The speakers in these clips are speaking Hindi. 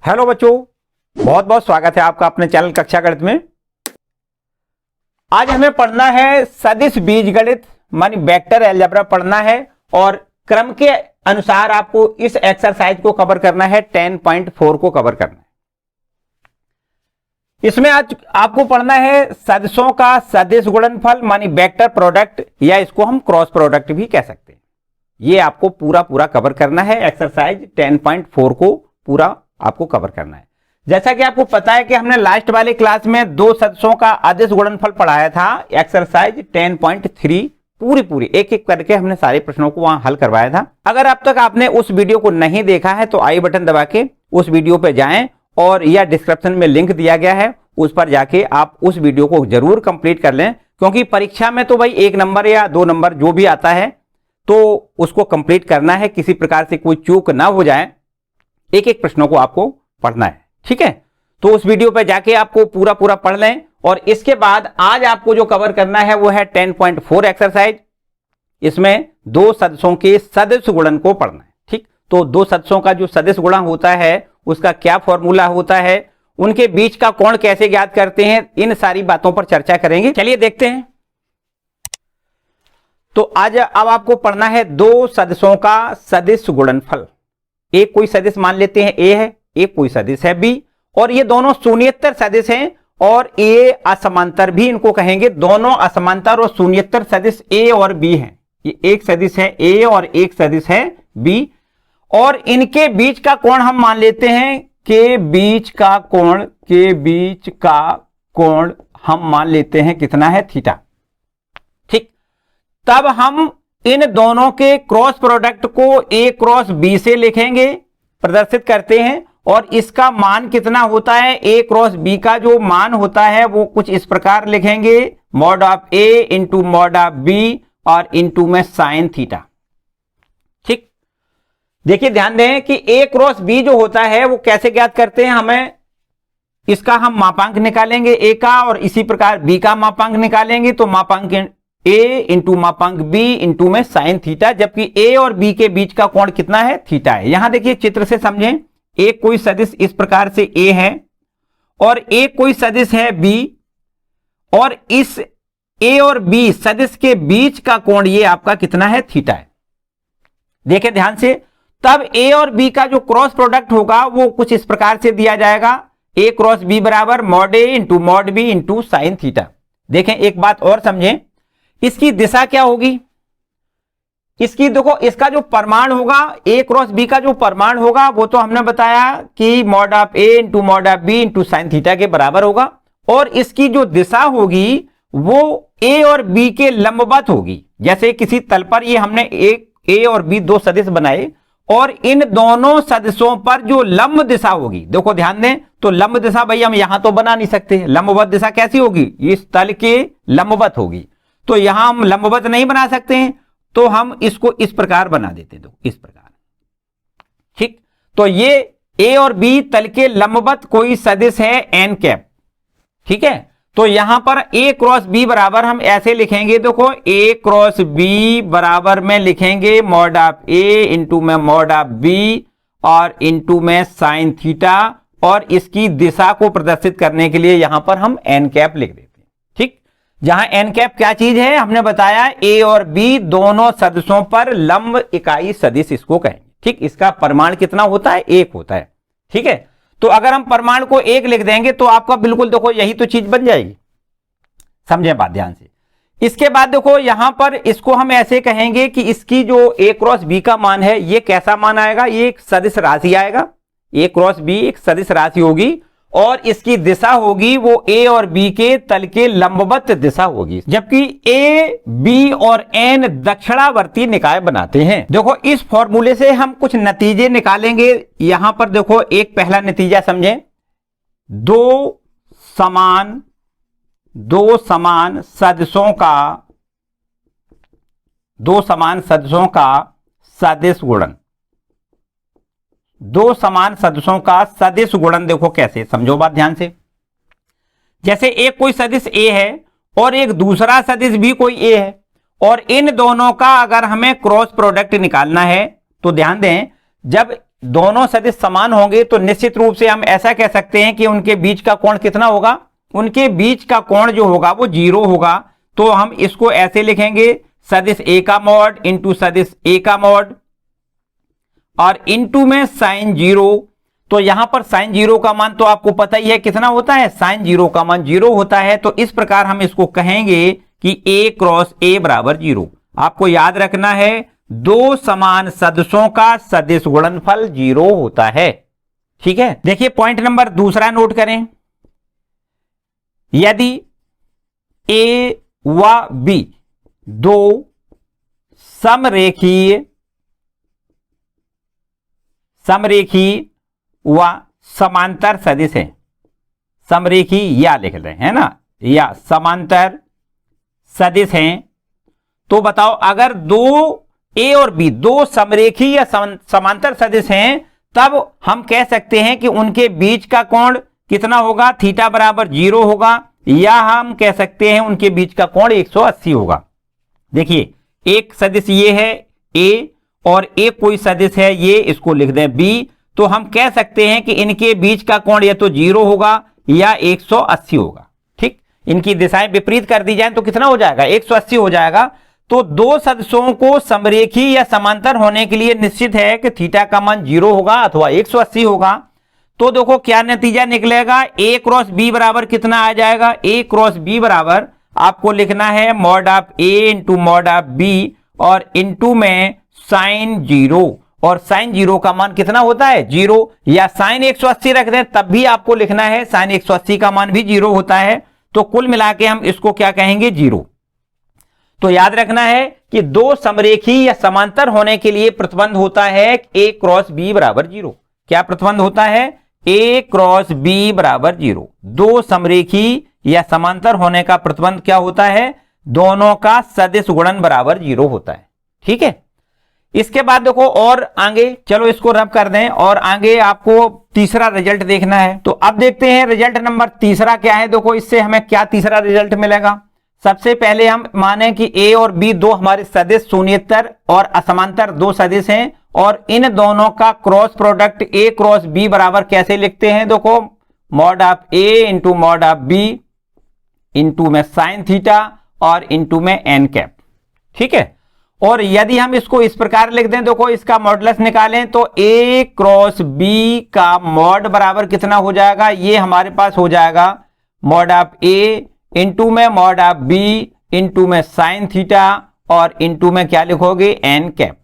हेलो बच्चों, बहुत बहुत स्वागत है आपका अपने चैनल कक्षा गणित में। आज हमें पढ़ना है सदिश बीजगणित मानी वेक्टर अलजेब्रा पढ़ना है और क्रम के अनुसार आपको इस एक्सरसाइज को कवर करना है। 10.4 को कवर करना है। इसमें आज आपको पढ़ना है सदिशों का सदिश गुणनफल मानी वेक्टर प्रोडक्ट, या इसको हम क्रॉस प्रोडक्ट भी कह सकते हैं। ये आपको पूरा कवर करना है। एक्सरसाइज 10.4 को पूरा आपको कवर करना है। जैसा कि आपको पता है कि हमने लास्ट वाले क्लास में दो सदिशों का अदिश गुणनफल पढ़ाया था। एक्सरसाइज 10.3 पूरी एक एक करके हमने सारे प्रश्नों को वहां हल करवाया था। अगर अब तक आपने उस वीडियो को नहीं देखा है तो आई बटन दबा के उस वीडियो पे जाएं और या डिस्क्रिप्शन में लिंक दिया गया है, उस पर जाके आप उस वीडियो को जरूर कंप्लीट कर लें, क्योंकि परीक्षा में तो भाई 1 नंबर या 2 नंबर जो भी आता है तो उसको कंप्लीट करना है। किसी प्रकार से कोई चूक ना हो जाए, एक एक प्रश्नों को आपको पढ़ना है। ठीक है, तो उस वीडियो पे जाके आपको पूरा पढ़ लें। और इसके बाद आज आपको जो कवर करना है वो है 10.4 एक्सरसाइज। इसमें दो सदिशों के सदिश गुणन को पढ़ना है। ठीक, तो दो सदिशों का जो सदिश गुणन होता है उसका क्या फॉर्मूला होता है, उनके बीच का कोण कैसे ज्ञात करते हैं, इन सारी बातों पर चर्चा करेंगे। चलिए देखते हैं। तो आज अब आपको पढ़ना है दो सदिशों का सदिश गुणनफल। एक कोई सदिश मान लेते हैं ए है, एक कोई सदिश है बी, और ये दोनों शून्येतर सदिश हैं और ए असमांतर भी इनको कहेंगे। दोनों असमांतर और शून्येतर सदिश ए और बी हैं। ये एक सदिश है ए और एक सदिश है बी, और इनके बीच का कोण हम मान लेते हैं के बीच का कोण हम मान लेते हैं कितना है, थीटा। ठीक, तब हम इन दोनों के क्रॉस प्रोडक्ट को ए क्रॉस बी से लिखेंगे, प्रदर्शित करते हैं, और इसका मान कितना होता है, ए क्रॉस बी का जो मान होता है वो कुछ इस प्रकार लिखेंगे, mod of A into mod of B और इंटू में साइन थीटा। ठीक, देखिए ध्यान दें कि ए क्रॉस बी जो होता है वो कैसे ज्ञात करते हैं। हमें इसका हम मापांक निकालेंगे ए का, और इसी प्रकार बी का मापांक निकालेंगे, तो मापांक ए इंटू मापांक बी इंटू में साइन थीटा, जबकि ए और बी के बीच का कोण कितना है, थीटा है। यहां देखिए चित्र से समझें, एक कोई सदिश इस प्रकार से ए है और एक कोई सदिश है बी, और इस ए और बी सदिश के बीच का कोण ये आपका कितना है, थीटा है। देखिए ध्यान से, तब ए और बी का जो क्रॉस प्रोडक्ट होगा वो कुछ इस प्रकार से दिया जाएगा, ए क्रॉस बी बराबर mod A into mod B into sine theta. देखें एक बात और समझें, इसकी दिशा क्या होगी, इसकी देखो, इसका जो परिमाण होगा ए क्रॉस बी का जो परिमाण होगा वो तो हमने बताया कि mod of A into mod of B into sine theta के बराबर होगा, और इसकी जो दिशा होगी वो ए और बी के लंबवत होगी। जैसे किसी तल पर ये हमने एक ए और बी दो सदिश बनाए, और इन दोनों सदिशों पर जो लंब दिशा होगी, देखो ध्यान दें, तो लंब दिशा भाई हम यहां तो बना नहीं सकते, लंबवत दिशा कैसी होगी, इस तल के लंबवत होगी, तो यहां हम लंबवत नहीं बना सकते हैं, तो हम इसको इस प्रकार बना देते, दो इस प्रकार। ठीक, तो ये ए और बी तल के लंबवत कोई सदिश है एन कैप। ठीक है, तो यहां पर ए क्रॉस बी बराबर हम ऐसे लिखेंगे, देखो ए क्रॉस बी बराबर में लिखेंगे मॉड ऑफ ए इंटू में मॉड ऑफ बी और इंटू में साइन थीटा, और इसकी दिशा को प्रदर्शित करने के लिए यहां पर हम एन कैप लिख देते हैं। ठीक, जहां एन कैप क्या चीज है, हमने बताया ए और बी दोनों सदिशों पर लंब इकाई सदिश इसको कहेंगे। ठीक, इसका परिमाण कितना होता है, 1 होता है। ठीक है, तो अगर हम परिमाण को 1 लिख देंगे तो आपका बिल्कुल देखो यही तो चीज बन जाएगी। समझे बात ध्यान से। इसके बाद देखो यहां पर इसको हम ऐसे कहेंगे कि इसकी जो ए क्रॉस बी का मान है ये कैसा मान आएगा, ये एक सदिश राशि आएगा। ए क्रॉस बी एक सदिश राशि होगी, और इसकी दिशा होगी वो ए और बी के तल के लंबवत दिशा होगी, जबकि ए बी और एन दक्षिणावर्ती निकाय बनाते हैं। देखो इस फॉर्मूले से हम कुछ नतीजे निकालेंगे। यहां पर देखो एक पहला नतीजा समझें, दो समान सदिशों का सदिश गुणन। दो समान सदिशों का सदिश गुणन देखो कैसे, समझो बात ध्यान से। जैसे एक कोई सदिश ए है और एक दूसरा सदिश भी कोई ए है, और इन दोनों का अगर हमें क्रॉस प्रोडक्ट निकालना है तो ध्यान दें, जब दोनों सदिश समान होंगे तो निश्चित रूप से हम ऐसा कह सकते हैं कि उनके बीच का कोण कितना होगा, उनके बीच का कोण जो होगा वो 0 होगा। तो हम इसको ऐसे लिखेंगे, सदिश ए का मॉड इंटू सदिश ए का मॉड और इंटू में साइन 0। तो यहां पर साइन 0 का मान तो आपको पता ही है कितना होता है, साइन 0 का मान 0 होता है। तो इस प्रकार हम इसको कहेंगे कि ए क्रॉस ए बराबर 0। आपको याद रखना है दो समान सदिशों का सदिश गुणनफल 0 होता है। ठीक है, देखिए पॉइंट नंबर दूसरा नोट करें, यदि ए व बी दो समरेखीय व समांतर सदिश हैं, समरेखीय या लिख रहे हैं ना, या समांतर सदिश हैं, तो बताओ अगर दो ए और बी दो समरेखी या समांतर सदिश हैं तब हम कह सकते हैं कि उनके बीच का कोण कितना होगा, थीटा बराबर 0 होगा, या हम कह सकते हैं उनके बीच का कोण 180 होगा। देखिए एक सदिश ये है ए और एक कोई सदिश है ये, इसको लिख दें बी, तो हम कह सकते हैं कि इनके बीच का कोण या तो 0 होगा या 180 होगा। ठीक, इनकी दिशाएं विपरीत कर दी जाए तो कितना हो जाएगा, 180 हो जाएगा। तो दो सदिशों को समरेखी या समांतर होने के लिए निश्चित है कि थीटा का मान 0 होगा अथवा 180 होगा। तो देखो क्या नतीजा निकलेगा, ए क्रॉस बी बराबर कितना आ जाएगा, ए क्रॉस बी बराबर आपको लिखना है mod of A into mod of B और इंटू में साइन 0, और साइन 0 का मान कितना होता है 0, या साइन 180 रख दें तब भी आपको लिखना है साइन 180 का मान भी 0 होता है। तो कुल मिला के हम इसको क्या कहेंगे 0। तो याद रखना है कि दो समरेखी या समांतर होने के लिए प्रतिबंध होता है ए क्रॉस बी बराबर 0। क्या प्रतिबंध होता है, ए क्रॉस बी बराबर 0। दो समरेखी या समांतर होने का प्रतिबंध क्या होता है, दोनों का सदिश गुणन बराबर 0 होता है। ठीक है, इसके बाद देखो और आगे, चलो इसको रब कर दें और आगे आपको तीसरा रिजल्ट देखना है। तो अब देखते हैं रिजल्ट नंबर तीसरा क्या है। देखो इससे हमें क्या तीसरा रिजल्ट मिलेगा। सबसे पहले हम माने कि ए और बी दो हमारे सदिश शून्येतर और असमांतर दो सदिश हैं, और इन दोनों का cross product A cross B बराबर कैसे लिखते हैं, देखो mod of A into mod of B into में साइन थीटा और इंटू में एन कैप। ठीक है, और यदि हम इसको इस प्रकार लिख दें, देखो इसका मॉडुलस निकालें तो ए क्रॉस बी का मॉड बराबर कितना हो जाएगा, ये हमारे पास हो जाएगा मॉड ऑफ ए इंटू में मॉड ऑफ बी इंटू में साइन थीटा और इंटू में क्या लिखोगे एन कैप।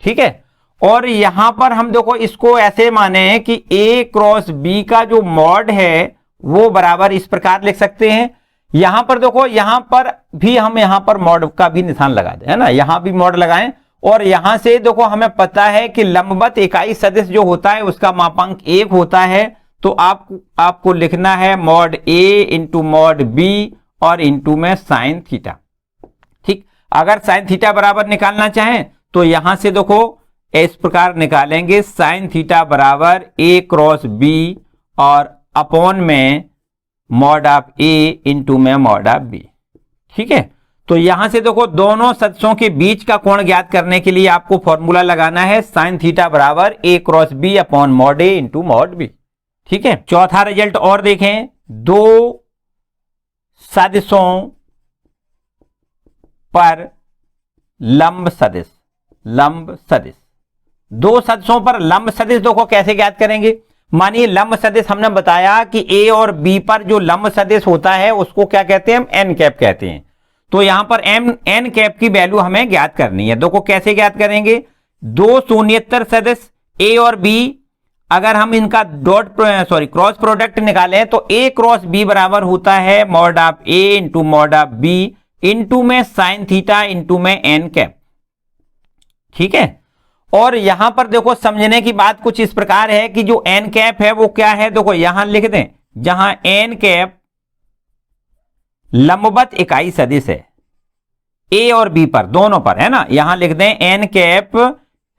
ठीक है, और यहां पर हम देखो इसको ऐसे माने कि ए क्रॉस बी का जो मॉड है वो बराबर इस प्रकार लिख सकते हैं। यहां पर देखो, यहां पर भी हम यहां पर मॉड का भी निशान लगा दें, है ना, यहां भी मॉड लगाएं। और यहां से देखो हमें पता है कि लंबवत इकाई सदिश जो होता है उसका मापांक 1 होता है, तो आपको लिखना है mod A into mod B और इंटू में साइन थीटा। ठीक, अगर साइन थीटा बराबर निकालना चाहें तो यहां से देखो इस प्रकार निकालेंगे, साइन थीटा बराबर ए क्रॉस बी और अपॉन में मॉड ऑफ ए इंटू में मॉड ऑफ बी। ठीक है, तो यहां से देखो दोनों सदिशों के बीच का कोण ज्ञात करने के लिए आपको फॉर्मूला लगाना है साइन थीटा बराबर ए cross B upon mod A into mod B. ठीक है, चौथा रिजल्ट और देखें, दो सदिशों पर लंब सदिश, दो सदिशों पर लंब सदिश देखो कैसे ज्ञात करेंगे। मानिए लंब सदिश हमने बताया कि ए और बी पर जो लंब सदिश होता है उसको क्या कहते हैं, हम एन कैप कहते हैं। तो यहां पर एन कैप की वैल्यू हमें ज्ञात करनी है। देखो कैसे ज्ञात करेंगे, दो शून्येतर सदिश ए और बी, अगर हम इनका क्रॉस प्रोडक्ट निकालें तो ए क्रॉस बी बराबर होता है mod of A into mod of B into में साइन थीटा इंटू में एन कैप। ठीक है, और यहां पर देखो समझने की बात कुछ इस प्रकार है कि जो एन कैप है वो क्या है, देखो यहां लिख दें, जहां एन कैप लंबवत इकाई सदिश है ए और बी पर, दोनों पर, है ना, यहां लिख दें एन कैप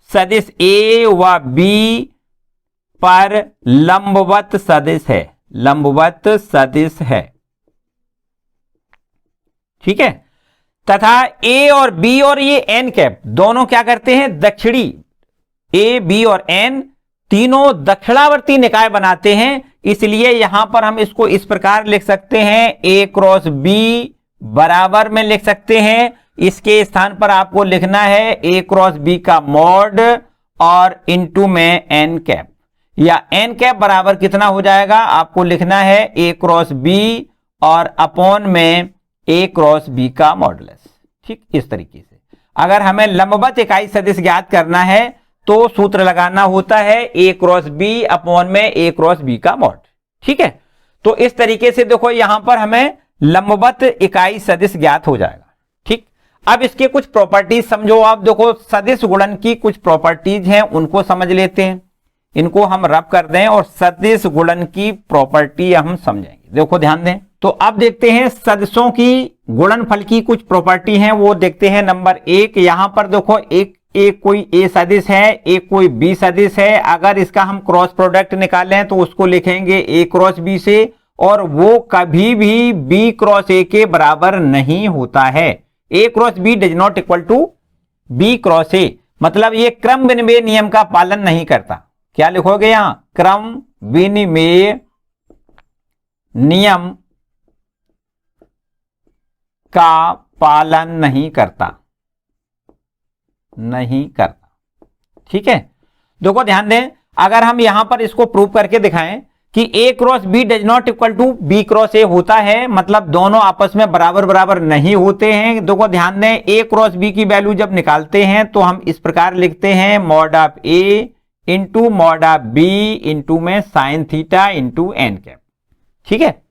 सदिश ए व बी पर लंबवत सदिश है, लंबवत सदिश है। ठीक है, तथा ए और बी और ये एन कैप दोनों क्या करते हैं, दक्षिणी ए बी और एन तीनों दक्षिणावर्ती निकाय बनाते हैं, इसलिए यहां पर हम इसको इस प्रकार लिख सकते हैं, ए क्रॉस बी बराबर में लिख सकते हैं, इसके स्थान पर आपको लिखना है ए क्रॉस बी का मॉड और इनटू में एन कैप, या एन कैप बराबर कितना हो जाएगा, आपको लिखना है ए क्रॉस बी और अपॉन में ए क्रॉस बी का मॉडुलस। ठीक, इस तरीके से अगर हमें लंबवत इकाई सदिश ज्ञात करना है तो सूत्र लगाना होता है ए क्रॉस बी अपॉन में ए क्रॉस बी का मॉड। ठीक है, तो इस तरीके से देखो यहां पर हमें लंबवत इकाई सदिश ज्ञात हो जाएगा। ठीक, अब इसके कुछ प्रॉपर्टीज समझो आप। देखो सदिश गुणन की कुछ प्रॉपर्टीज हैं, उनको समझ लेते हैं, इनको हम रब कर दें और सदिश गुणन की प्रॉपर्टी हम समझेंगे। देखो ध्यान दें, तो अब देखते हैं सदिशों की गुणनफल की कुछ प्रॉपर्टी हैं, वो देखते हैं। नंबर एक, यहां पर देखो एक कोई ए सदिश है, एक कोई बी सदिश है, अगर इसका हम क्रॉस प्रोडक्ट निकालें तो उसको लिखेंगे ए क्रॉस बी से, और वो कभी भी बी क्रॉस ए के बराबर नहीं होता है। A cross B does not equal to B cross A, मतलब ये क्रम विनिमय नियम का पालन नहीं करता। क्या लिखोगे यहां, क्रम विनिमय नियम का पालन नहीं करता। ठीक है, देखो ध्यान दें, अगर हम यहां पर इसको प्रूव करके दिखाएं कि A cross B does not equal to B cross A होता है, मतलब दोनों आपस में बराबर बराबर नहीं होते हैं। देखो ध्यान दें, ए क्रॉस बी की वैल्यू जब निकालते हैं तो हम इस प्रकार लिखते हैं, mod of A into mod of B into में sine theta into N cap. ठीक है,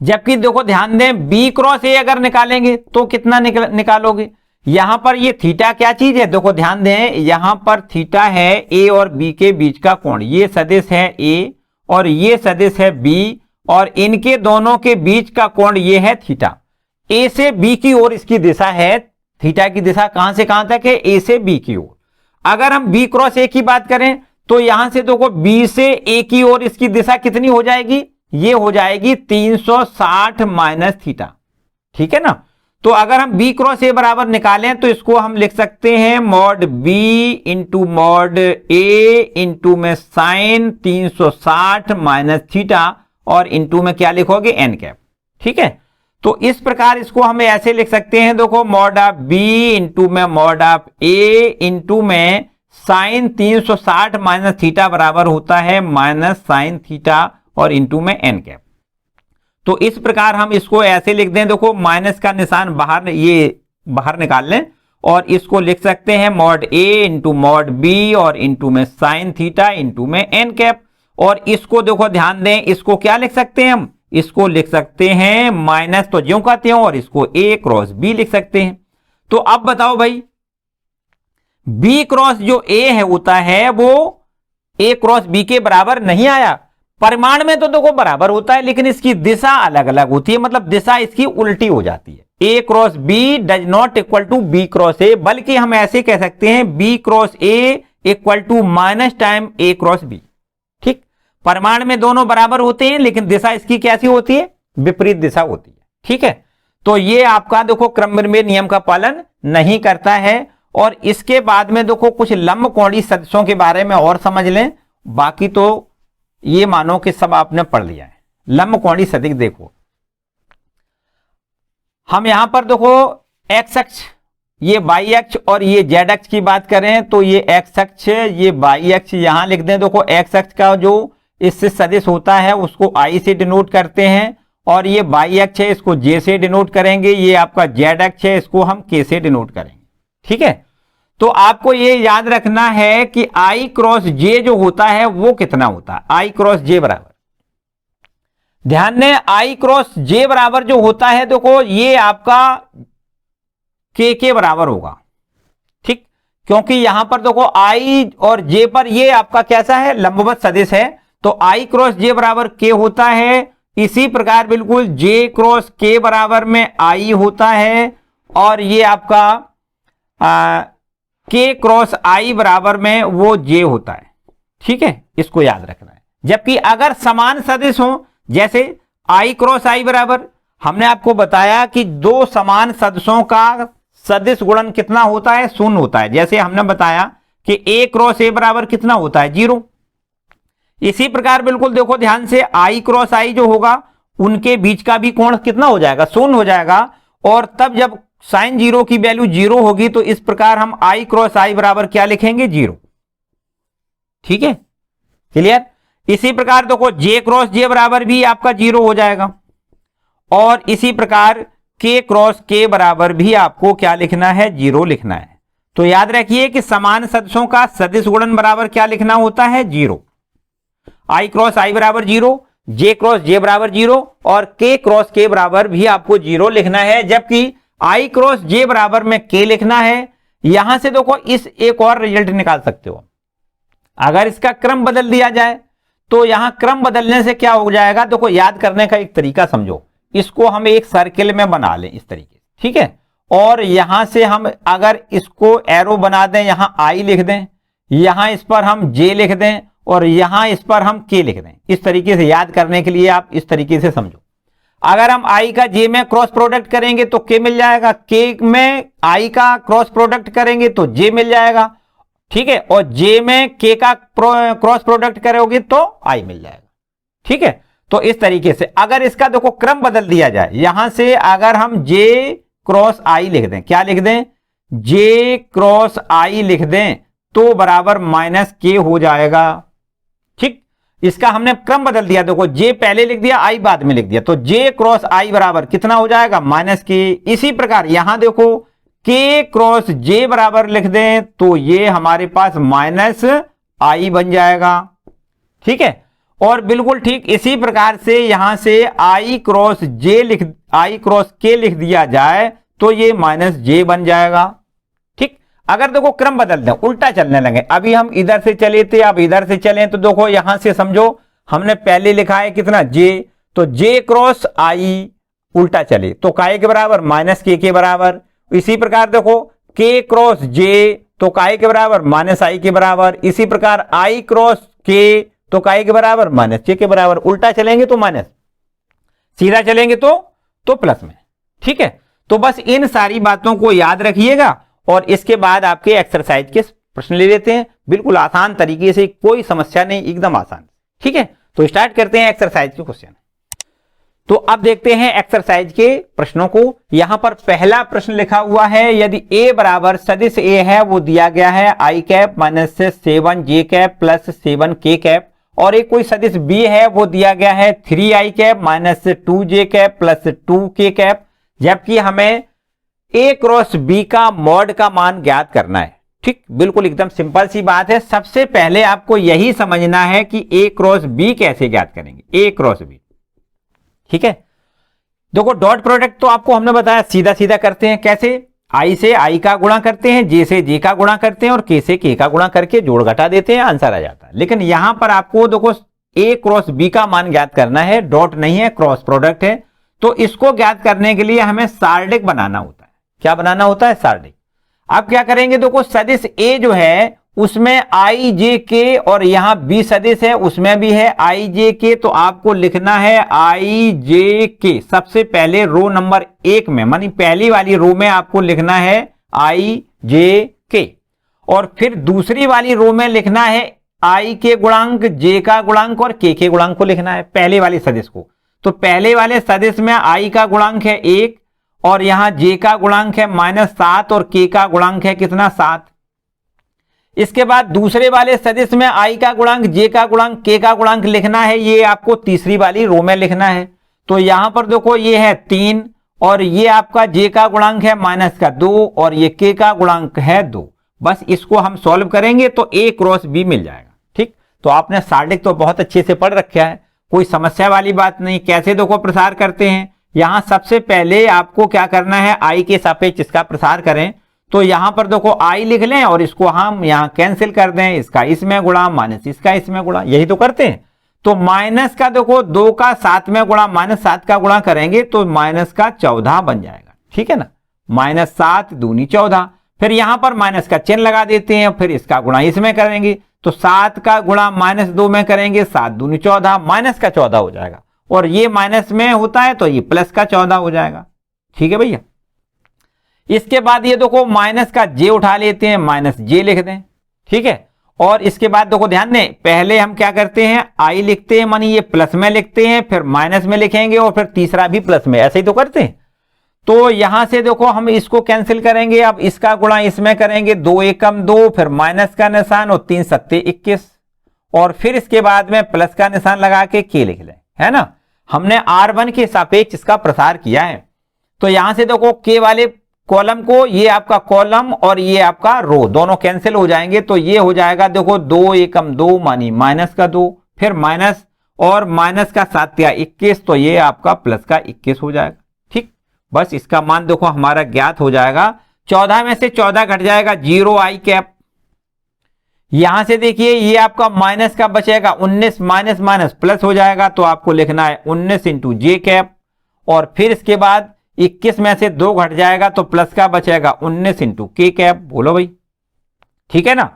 जबकि देखो ध्यान दें, बी क्रॉस ए अगर निकालेंगे तो कितना निकालोगे, यहां पर ये थीटा क्या चीज है, देखो ध्यान दें, यहां पर थीटा है ए और बी के बीच का कोण, ये सदिश है ए और ये सदिश है बी, और इनके दोनों के बीच का कोण ये है थीटा। ए से बी की ओर इसकी दिशा है, थीटा की दिशा कहां से कहां तक है, ए से बी की ओर। अगर हम बी क्रॉस ए की बात करें तो यहां से देखो बी से ए की ओर इसकी दिशा कितनी हो जाएगी, ये हो जाएगी 360 माइनस थीटा। ठीक है ना, तो अगर हम बी क्रॉस ए बराबर निकालें तो इसको हम लिख सकते हैं, mod B into mod A into में साइन 360 माइनस थीटा, और इंटू में क्या लिखोगे, एन कैप। ठीक है, तो इस प्रकार इसको हम ऐसे लिख सकते हैं, देखो मॉड ऑफ बी इंटू में मॉड ऑफ ए इंटू में साइन 360 माइनस थीटा बराबर होता है माइनस साइन थीटा और इंटू में एन कैप। तो इस प्रकार हम इसको ऐसे लिख दें, देखो माइनस का निशान बाहर निकाल लें और इसको लिख सकते हैं, mod A into mod B और इंटू में साइन थीटा इंटू में एन कैप। और इसको देखो ध्यान दें, इसको क्या लिख सकते हैं हम, इसको लिख सकते हैं माइनस तो ज्यों का त्यों, और इसको ए क्रॉस बी लिख सकते हैं। तो अब बताओ भाई, बी क्रॉस जो ए है होता है वो ए क्रॉस बी के बराबर नहीं आया, परिमाण में तो देखो बराबर होता है लेकिन इसकी दिशा अलग अलग होती है, मतलब दिशा इसकी उल्टी हो जाती है। A cross B does not equal to B cross A, बल्कि हम ऐसे कह सकते हैं B cross A equal to minus time A cross B. ठीक, परिमाण में दोनों बराबर होते हैं लेकिन दिशा इसकी कैसी होती है, विपरीत दिशा होती है। ठीक है, तो ये आपका देखो क्रम विनिमय नियम का पालन नहीं करता है। और इसके बाद में देखो कुछ लंबकोणीय सदिशों के बारे में और समझ लें, बाकी तो ये मानो कि सब आपने पढ़ लिया है। लंबकोणीय सदिश देखो, हम यहां पर देखो एक्स अक्ष, ये वाई अक्ष और ये जेड अक्ष की बात करें तो ये एक्स अक्ष, ये वाई अक्ष यहां लिख दें। देखो एक्स अक्ष का जो इससे सदिश होता है उसको आई से डिनोट करते हैं, और ये वाई अक्ष है इसको जे से डिनोट करेंगे, ये आपका जेड अक्ष है इसको हम के से डिनोट करेंगे। ठीक है, तो आपको ये याद रखना है कि आई क्रॉस जे जो होता है वो कितना होता है, आई क्रॉस जे बराबर, ध्यान दें आई क्रॉस जे बराबर जो होता है देखो ये आपका के बराबर होगा। ठीक, क्योंकि यहां पर देखो आई और जे पर ये आपका कैसा है, लंबवत सदिश है, तो आई क्रॉस जे बराबर के होता है। इसी प्रकार बिल्कुल जे क्रॉस के बराबर में आई होता है, और ये आपका के क्रॉस आई बराबर में वो जे होता है। ठीक है, इसको याद रखना है। जबकि अगर समान सदिश हो, जैसे आई क्रॉस आई बराबर, हमने आपको बताया कि दो समान सदिशों का सदिश गुणन कितना होता है, शून्य होता है। जैसे हमने बताया कि ए क्रॉस ए बराबर कितना होता है 0। इसी प्रकार बिल्कुल देखो ध्यान से आई क्रॉस आई जो होगा उनके बीच का भी कोण कितना हो जाएगा 0 हो जाएगा, और तब जब साइन 0 की वैल्यू 0 होगी तो इस प्रकार हम आई क्रॉस आई बराबर क्या लिखेंगे 0। ठीक है, क्लियर। इसी प्रकार देखो जे क्रॉस जे बराबर भी आपका 0 हो जाएगा, और इसी प्रकार के क्रॉस के बराबर भी आपको क्या लिखना है 0 लिखना है। तो याद रखिए कि समान सदिशों का सदिश गुणन बराबर क्या लिखना होता है 0। आई क्रॉस आई बराबर 0, जे क्रॉस जे बराबर 0 और के क्रॉस के बराबर भी आपको 0 लिखना है, जबकि आई क्रॉस जे बराबर में के लिखना है। यहां से देखो इस एक और रिजल्ट निकाल सकते हो, अगर इसका क्रम बदल दिया जाए तो यहां क्रम बदलने से क्या हो जाएगा, देखो याद करने का एक तरीका समझो, इसको हम एक सर्किल में बना लें इस तरीके से, ठीक है, और यहां से हम अगर इसको एरो बना दें, यहां आई लिख दें, यहां इस पर हम जे लिख दें और यहां इस पर हम के लिख दें। इस तरीके से याद करने के लिए आप इस तरीके से समझो, अगर हम आई का जे में क्रॉस प्रोडक्ट करेंगे तो के मिल जाएगा, के में आई का क्रॉस प्रोडक्ट करेंगे तो जे मिल जाएगा, ठीक है, और जे में के का क्रॉस प्रोडक्ट करोगे तो आई मिल जाएगा। ठीक है, तो इस तरीके से अगर इसका देखो क्रम बदल दिया जाए, यहां से अगर हम जे क्रॉस आई लिख दें, क्या लिख दें जे क्रॉस आई लिख दें तो बराबर माइनस के हो जाएगा। ठीक, इसका हमने क्रम बदल दिया, देखो जे पहले लिख दिया आई बाद में लिख दिया, तो जे क्रॉस आई बराबर कितना हो जाएगा माइनस के। इसी प्रकार यहां देखो के क्रॉस जे बराबर लिख दें तो ये हमारे पास माइनस आई बन जाएगा। ठीक है, और बिल्कुल ठीक इसी प्रकार से यहां से आई क्रॉस के लिख दिया जाए तो ये माइनस जे बन जाएगा। ठीक, अगर देखो क्रम बदल दें, उल्टा चलने लगे, अभी हम इधर से चले थे अब इधर से चलें, तो देखो यहां से समझो हमने पहले लिखा है कितना जे, तो जे क्रॉस आई उल्टा चले तो काय के बराबर माइनस के बराबर। इसी प्रकार देखो के क्रॉस जे तो काय के बराबर माइनस आई के बराबर। इसी प्रकार आई क्रॉस के तो काय के बराबर माइनस के बराबर। उल्टा चलेंगे तो माइनस, सीधा चलेंगे तो प्लस में। ठीक है, तो बस इन सारी बातों को याद रखिएगा और इसके बाद आपके एक्सरसाइज के प्रश्न ले लेते हैं, बिल्कुल आसान तरीके से, कोई समस्या नहीं, एकदम आसान। ठीक है, तो स्टार्ट करते हैं एक्सरसाइज के क्वेश्चन। तो अब देखते हैं एक्सरसाइज के प्रश्नों को। यहां पर पहला प्रश्न लिखा हुआ है, यदि a बराबर सदिश a है, वो दिया गया है i cap minus 7j cap plus 7k cap, और एक कोई सदिश b है वो दिया गया है 3i cap minus 2j cap plus 2k cap, जबकि हमें a क्रॉस b का मॉड का मान ज्ञात करना है। ठीक, बिल्कुल एकदम सिंपल सी बात है। सबसे पहले आपको यही समझना है कि a क्रॉस b कैसे ज्ञात करेंगे, a क्रॉस b। ठीक है, देखो डॉट प्रोडक्ट तो आपको हमने बताया सीधा सीधा करते हैं, कैसे आई से आई का गुणा करते हैं, जे से जे का गुणा करते हैं और के से के का गुणा करके जोड़ घटा देते हैं, आंसर आ जाता है। लेकिन यहां पर आपको देखो a क्रॉस b का मान ज्ञात करना है, डॉट नहीं है, क्रॉस प्रोडक्ट है, तो इसको ज्ञात करने के लिए हमें सार्डिक बनाना होता है। क्या बनाना होता है, सार्डिक। अब क्या करेंगे, देखो सदिश a जो है उसमें आई जे के और यहां b सदिश है उसमें भी है आई जे के, तो आपको लिखना है आई जे के। सबसे पहले रो नंबर 1 में, मानी पहली वाली रो में आपको लिखना है आई जे के, और फिर दूसरी वाली रो में लिखना है आई के गुणांक, जे का गुणांक और के गुणांक को लिखना है पहले वाले सदिश को। तो पहले वाले सदिश में आई का गुणांक है 1 और यहां जे का गुणांक है -7 और के का गुणांक है कितना 7। इसके बाद दूसरे वाले सदिश में आई का गुणांक, जे का गुणांक, के का गुणांक लिखना है, ये आपको तीसरी वाली रो में लिखना है। तो यहां पर देखो ये है 3 और ये आपका जे का गुणांक है -2 और ये के का गुणांक है 2। बस इसको हम सॉल्व करेंगे तो a क्रॉस b मिल जाएगा। ठीक, तो आपने सार्डिक तो बहुत अच्छे से पढ़ रखा है, कोई समस्या वाली बात नहीं। कैसे देखो प्रसार करते हैं, यहां सबसे पहले आपको क्या करना है, आई के सापेक्ष इसका प्रसार करें। तो यहां पर देखो आई लिख लें और इसको हम यहां कैंसिल कर दें, इसका इसमें गुणा माइनस इसका इसमें गुणा, यही तो करते हैं। तो माइनस का देखो 2 का 7 में गुणा, -7 का गुणा करेंगे तो माइनस का 14 बन जाएगा। ठीक है ना, -7 दूनी 14। फिर यहां पर माइनस का चिन्ह लगा देते हैं, फिर इसका गुणा इसमें करेंगे तो 7 का गुणा -2 में करेंगे, 7 दूनी 14, माइनस का 14 हो जाएगा, और ये माइनस में होता है तो ये प्लस का 14 हो जाएगा। ठीक है भैया, इसके बाद ये देखो माइनस का जे उठा लेते हैं, माइनस जे लिख दें। ठीक है। और इसके बाद देखो ध्यान दें, पहले हम क्या करते हैं, आई लिखते हैं, मानी ये प्लस में लिखते हैं, फिर माइनस में लिखेंगे और फिर तीसरा भी प्लस में, ऐसे ही तो करते हैं। तो यहां से देखो हम इसको कैंसिल करेंगे, अब इसका गुणा इसमें करेंगे, 2 एकम 2, फिर माइनस का निशान और 3 सत्ते 21, और फिर इसके बाद में प्लस का निशान लगा के के लिख लें, है ना। हमने R1 के सापेक्ष इसका प्रसार किया है। तो यहां से देखो के वाले कॉलम को, ये आपका कॉलम और ये आपका रो दोनों कैंसिल हो जाएंगे। तो ये हो जाएगा देखो 2 एकम 2 मानी माइनस का 2, फिर माइनस और माइनस का 7 या 21, तो ये आपका प्लस का 21 हो जाएगा। ठीक, बस इसका मान देखो हमारा ज्ञात हो जाएगा। 14 में से 14 घट जाएगा, 0 आई कैप। यहां से देखिए ये आपका माइनस का बचेगा 19, माइनस माइनस प्लस हो जाएगा, तो आपको लिखना है 19 इंटू जे कैप, और फिर इसके बाद 21 में से 2 घट जाएगा तो प्लस का बचेगा 19 इंटू के कैप। बोलो भाई, ठीक है ना।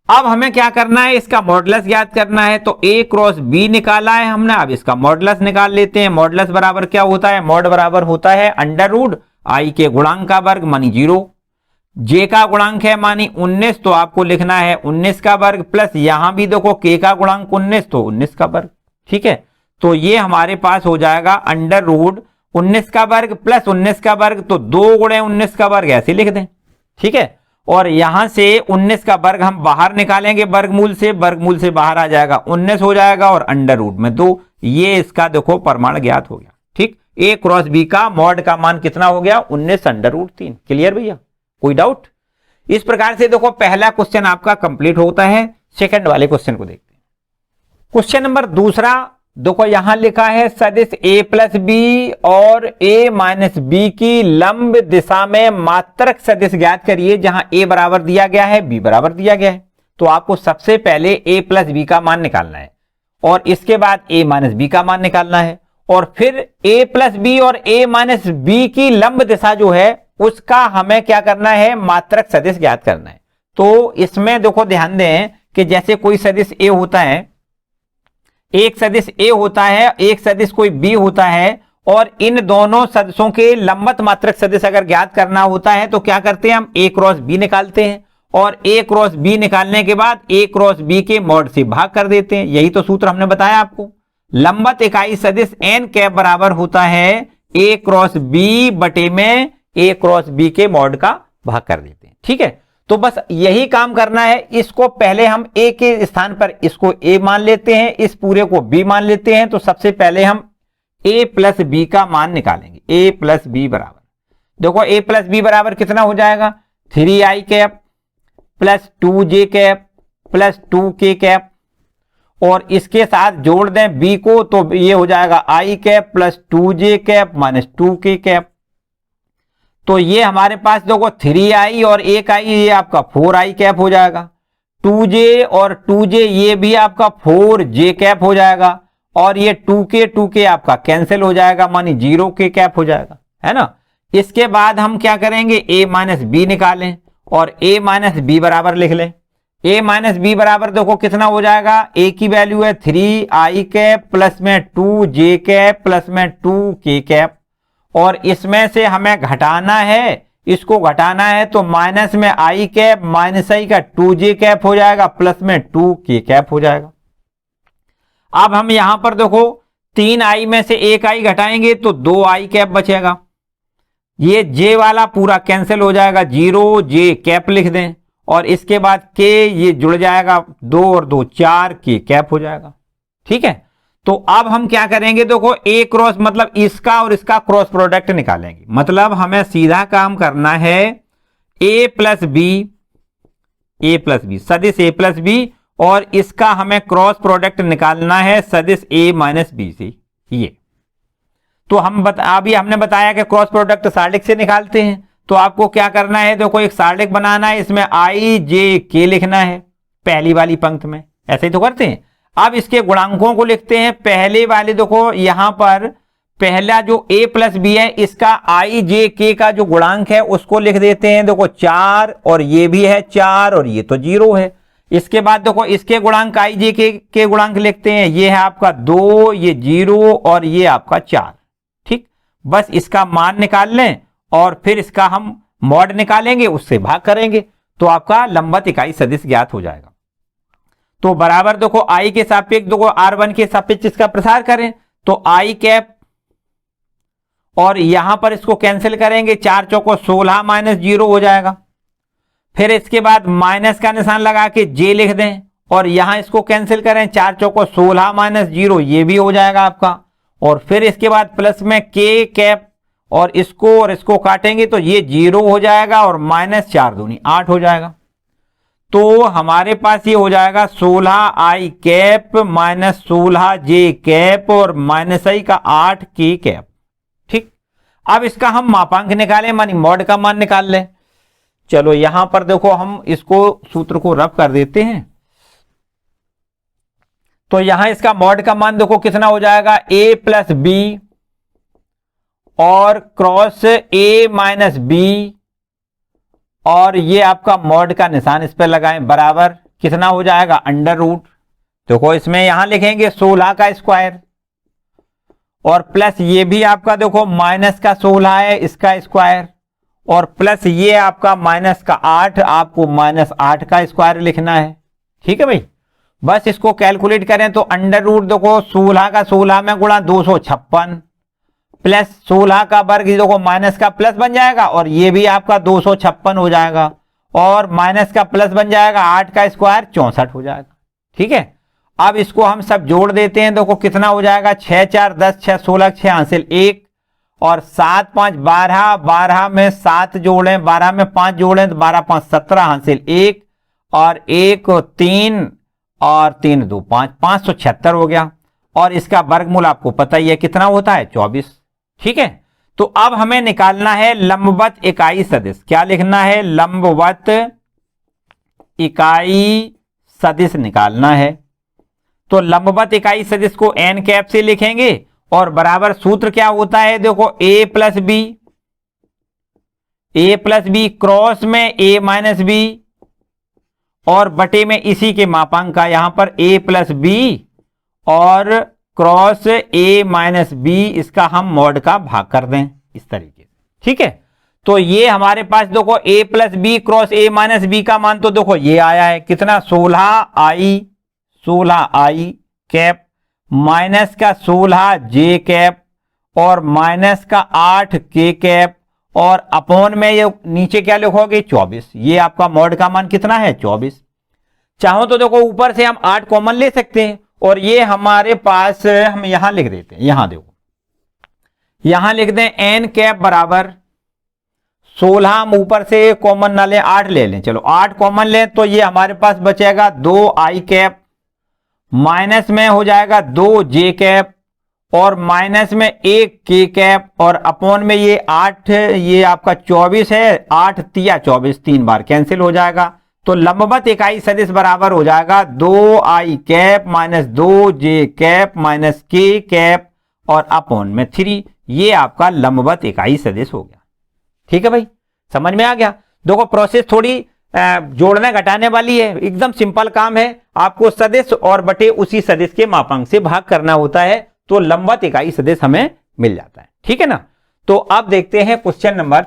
अब हमें क्या करना है, इसका मॉडुलस ज्ञात करना है। तो ए क्रॉस बी निकाला है हमने, अब इसका मॉडुलस निकाल लेते हैं। मॉडुलस बराबर क्या होता है, मॉड बराबर होता है अंडर रूट आई के गुणांक का वर्ग मानी 0, जे का गुणांक है मानी 19, तो आपको लिखना है 19 का वर्ग, प्लस यहां भी देखो के का गुणांक 19, तो 19 का वर्ग। ठीक है, तो ये हमारे पास हो जाएगा अंडर रूट 19 का वर्ग प्लस 19 का वर्ग, तो 2 गुणे 19 का वर्ग ऐसे लिख दें। ठीक है, और यहां से 19 का वर्ग हम बाहर निकालेंगे वर्गमूल से बाहर आ जाएगा 19 हो जाएगा, और अंडर रूट में 2, ये इसका देखो प्रमाण ज्ञात हो गया। ठीक, ए क्रॉस बी का मॉड का मान कितना हो गया, 19 अंडर रूट 3। क्लियर भैया, कोई डाउट। इस प्रकार से देखो पहला क्वेश्चन आपका कंप्लीट होता है। सेकंड वाले क्वेश्चन को देखते हैं। क्वेश्चन नंबर दूसरा देखो यहां लिखा है, सदिश a प्लस बी और a माइनस बी की लंब दिशा में मात्रक सदिश ज्ञात करिए, जहां a बराबर दिया गया है, b बराबर दिया गया है। तो आपको सबसे पहले a प्लस बी का मान निकालना है, और इसके बाद a माइनस बी का मान निकालना है, और फिर a प्लस बी और a माइनस बी की लंब दिशा जो है उसका हमें क्या करना है, मात्रक सदिश ज्ञात करना है। तो इसमें देखो ध्यान दें कि जैसे कोई सदिश a होता है, एक सदिश a होता है, एक सदिश कोई b होता है, और इन दोनों सदिशों के लंबवत मात्रक सदिश अगर ज्ञात करना होता है तो क्या करते हैं, हम a क्रॉस b निकालते हैं, और a क्रॉस b निकालने के बाद a क्रॉस b के मॉड से भाग कर देते हैं। यही तो सूत्र हमने बताया आपको। लंबवत इकाई सदिश n कैप बराबर होता है a क्रॉस b बटे में a क्रॉस b के मॉड का भाग कर देते हैं। ठीक है, तो बस यही काम करना है। इसको पहले हम a के स्थान पर इसको a मान लेते हैं, इस पूरे को b मान लेते हैं। तो सबसे पहले हम a प्लस बी का मान निकालेंगे। a प्लस बी बराबर, देखो a प्लस बी बराबर कितना हो जाएगा, 3i cap plus 2j cap plus 2k cap, और इसके साथ जोड़ दें b को, तो ये हो जाएगा i cap plus 2j cap minus 2k cap. तो ये हमारे पास देखो 3i और 1i, ये आपका 4i कैप हो जाएगा। 2j और 2j ये भी आपका 4j कैप हो जाएगा, और ये 2k आपका कैंसिल हो जाएगा, मानी 0k कैप हो जाएगा, है ना। इसके बाद हम क्या करेंगे, a माइनस बी निकालें और a माइनस बी बराबर लिख लें। a माइनस बी बराबर देखो कितना हो जाएगा, a की वैल्यू है 3i कैप प्लस में 2j कैप प्लस में 2k कैप, और इसमें से हमें घटाना है, इसको घटाना है, तो माइनस में i कैप माइनस i का 2j कैप हो जाएगा प्लस में 2k कैप हो जाएगा। अब हम यहां पर देखो 3i में से 1i घटाएंगे तो 2i कैप बचेगा, ये j वाला पूरा कैंसिल हो जाएगा, 0j कैप लिख दें, और इसके बाद k ये जुड़ जाएगा, 2 और 2 4k कैप हो जाएगा। ठीक है, तो अब हम क्या करेंगे, देखो a क्रॉस मतलब इसका और इसका क्रॉस प्रोडक्ट निकालेंगे। मतलब हमें सीधा काम करना है a प्लस बी सदिश a प्लस बी, और इसका हमें क्रॉस प्रोडक्ट निकालना है सदिश a माइनस बी से। ये तो हम अभी हमने बताया कि क्रॉस प्रोडक्ट सारणिक से निकालते हैं। तो आपको क्या करना है, देखो एक सारणिक बनाना है, इसमें i j k लिखना है पहली वाली पंक्ति में, ऐसे ही तो करते हैं। अब इसके गुणांकों को लिखते हैं। पहले वाले देखो यहां पर पहला जो a प्लस बी है, इसका i j k का जो गुणांक है उसको लिख देते हैं, देखो 4, और ये भी है 4, और ये तो 0 है। इसके बाद देखो इसके गुणांक i j k के गुणांक लिखते हैं, ये है आपका 2, ये 0, और ये आपका 4। ठीक, बस इसका मान निकाल लें और फिर इसका हम मॉड निकालेंगे, उससे भाग करेंगे। तो आपका लंबवत इकाई सदिश ज्ञात हो जाएगा। तो बराबर देखो आई के सापेक्ष देखो R1 के सापेक्ष इसका प्रसार करें तो आई कैप, और यहां पर इसको कैंसिल करेंगे, 4 चौको 16 माइनस 0 हो जाएगा। फिर इसके बाद माइनस का निशान लगा के जे लिख दें और यहां इसको कैंसिल करें, 4 चौको 16 माइनस 0 ये भी हो जाएगा आपका। और फिर इसके बाद प्लस में के कैप और इसको काटेंगे तो ये 0 हो जाएगा और माइनस 4 दूनी 8 हो जाएगा। तो हमारे पास ये हो जाएगा 16 आई कैप माइनस 16 जे कैप और माइनस आई का 8 के कैप। ठीक, अब इसका हम मापांक निकालें, मानी मॉड का मान निकाल लें। चलो यहां पर देखो हम इसको सूत्र को रब कर देते हैं। तो यहां इसका मॉड का मान देखो कितना हो जाएगा, a प्लस बी और क्रॉस a माइनस बी, और ये आपका मॉड का निशान इस पर लगाएं, बराबर कितना हो जाएगा अंडर रूट। देखो इसमें यहां लिखेंगे 16 का स्क्वायर और प्लस ये भी आपका देखो माइनस का 16 है इसका स्क्वायर, और प्लस ये आपका माइनस का 8, आपको माइनस 8 का स्क्वायर लिखना है। ठीक है भाई, बस इसको कैलकुलेट करें तो अंडर रूट देखो 16 का 16 में गुणा 256 प्लस 16 का वर्ग देखो माइनस का प्लस बन जाएगा और ये भी आपका 256 हो जाएगा, और माइनस का प्लस बन जाएगा 8 का स्क्वायर 64 हो जाएगा। ठीक है, अब इसको हम सब जोड़ देते हैं, देखो कितना हो जाएगा, 6 4 10 6 16 6 हासिल 1 और 7 5 12, 12 में 7 जोड़ें, 12 में 5 जोड़ें तो 12 5 17 हासिल 1 और 1 3 और 3 2 5, 576 हो गया। और इसका वर्गमूल आपको पता ही है कितना होता है, 24। ठीक है, तो अब हमें निकालना है लंबवत इकाई सदिश। क्या लिखना है, लंबवत इकाई सदिश निकालना है। तो लंबवत इकाई सदिश को एन कैप से लिखेंगे और बराबर सूत्र क्या होता है, देखो a प्लस बी क्रॉस में a माइनस बी और बटे में इसी के मापांक का यहां पर a प्लस बी और क्रॉस a माइनस बी, इसका हम मॉड का भाग कर दें इस तरीके से। ठीक है, तो ये हमारे पास देखो a plus B cross a minus B का मान तो देखो ये आया है कितना, 16 आई कैप माइनस का 16 जे कैप और माइनस का 8 के कैप और अपॉन में ये नीचे क्या लिखोगे 24। ये आपका मॉड का मान कितना है, 24। चाहो तो देखो ऊपर से हम 8 कॉमन ले सकते हैं और ये हमारे पास हम यहां लिख देते हैं, यहां देखो यहां लिख दें एन कैप बराबर 16, हम ऊपर से कॉमन ना लें 8 ले लें, चलो 8 कॉमन लें तो ये हमारे पास बचेगा 2 आई कैप माइनस में हो जाएगा 2 जे कैप और माइनस में 1 के कैप और अपॉन में ये 8, ये आपका 24 है, 8 तिया 24, 3 बार कैंसिल हो जाएगा। तो लंबवत इकाई सदिश बराबर हो जाएगा 2 आई कैप माइनस 2 जे कैप माइनस के कैप और अपॉन में 3, ये आपका लंबवत इकाई सदिश हो गया। ठीक है भाई, समझ में आ गया। देखो प्रोसेस थोड़ी जोड़ने घटाने वाली है, एकदम सिंपल काम है, आपको सदिश और बटे उसी सदिश के मापांक से भाग करना होता है तो लंबवत इकाई सदिश हमें मिल जाता है। ठीक है ना, तो अब देखते हैं क्वेश्चन नंबर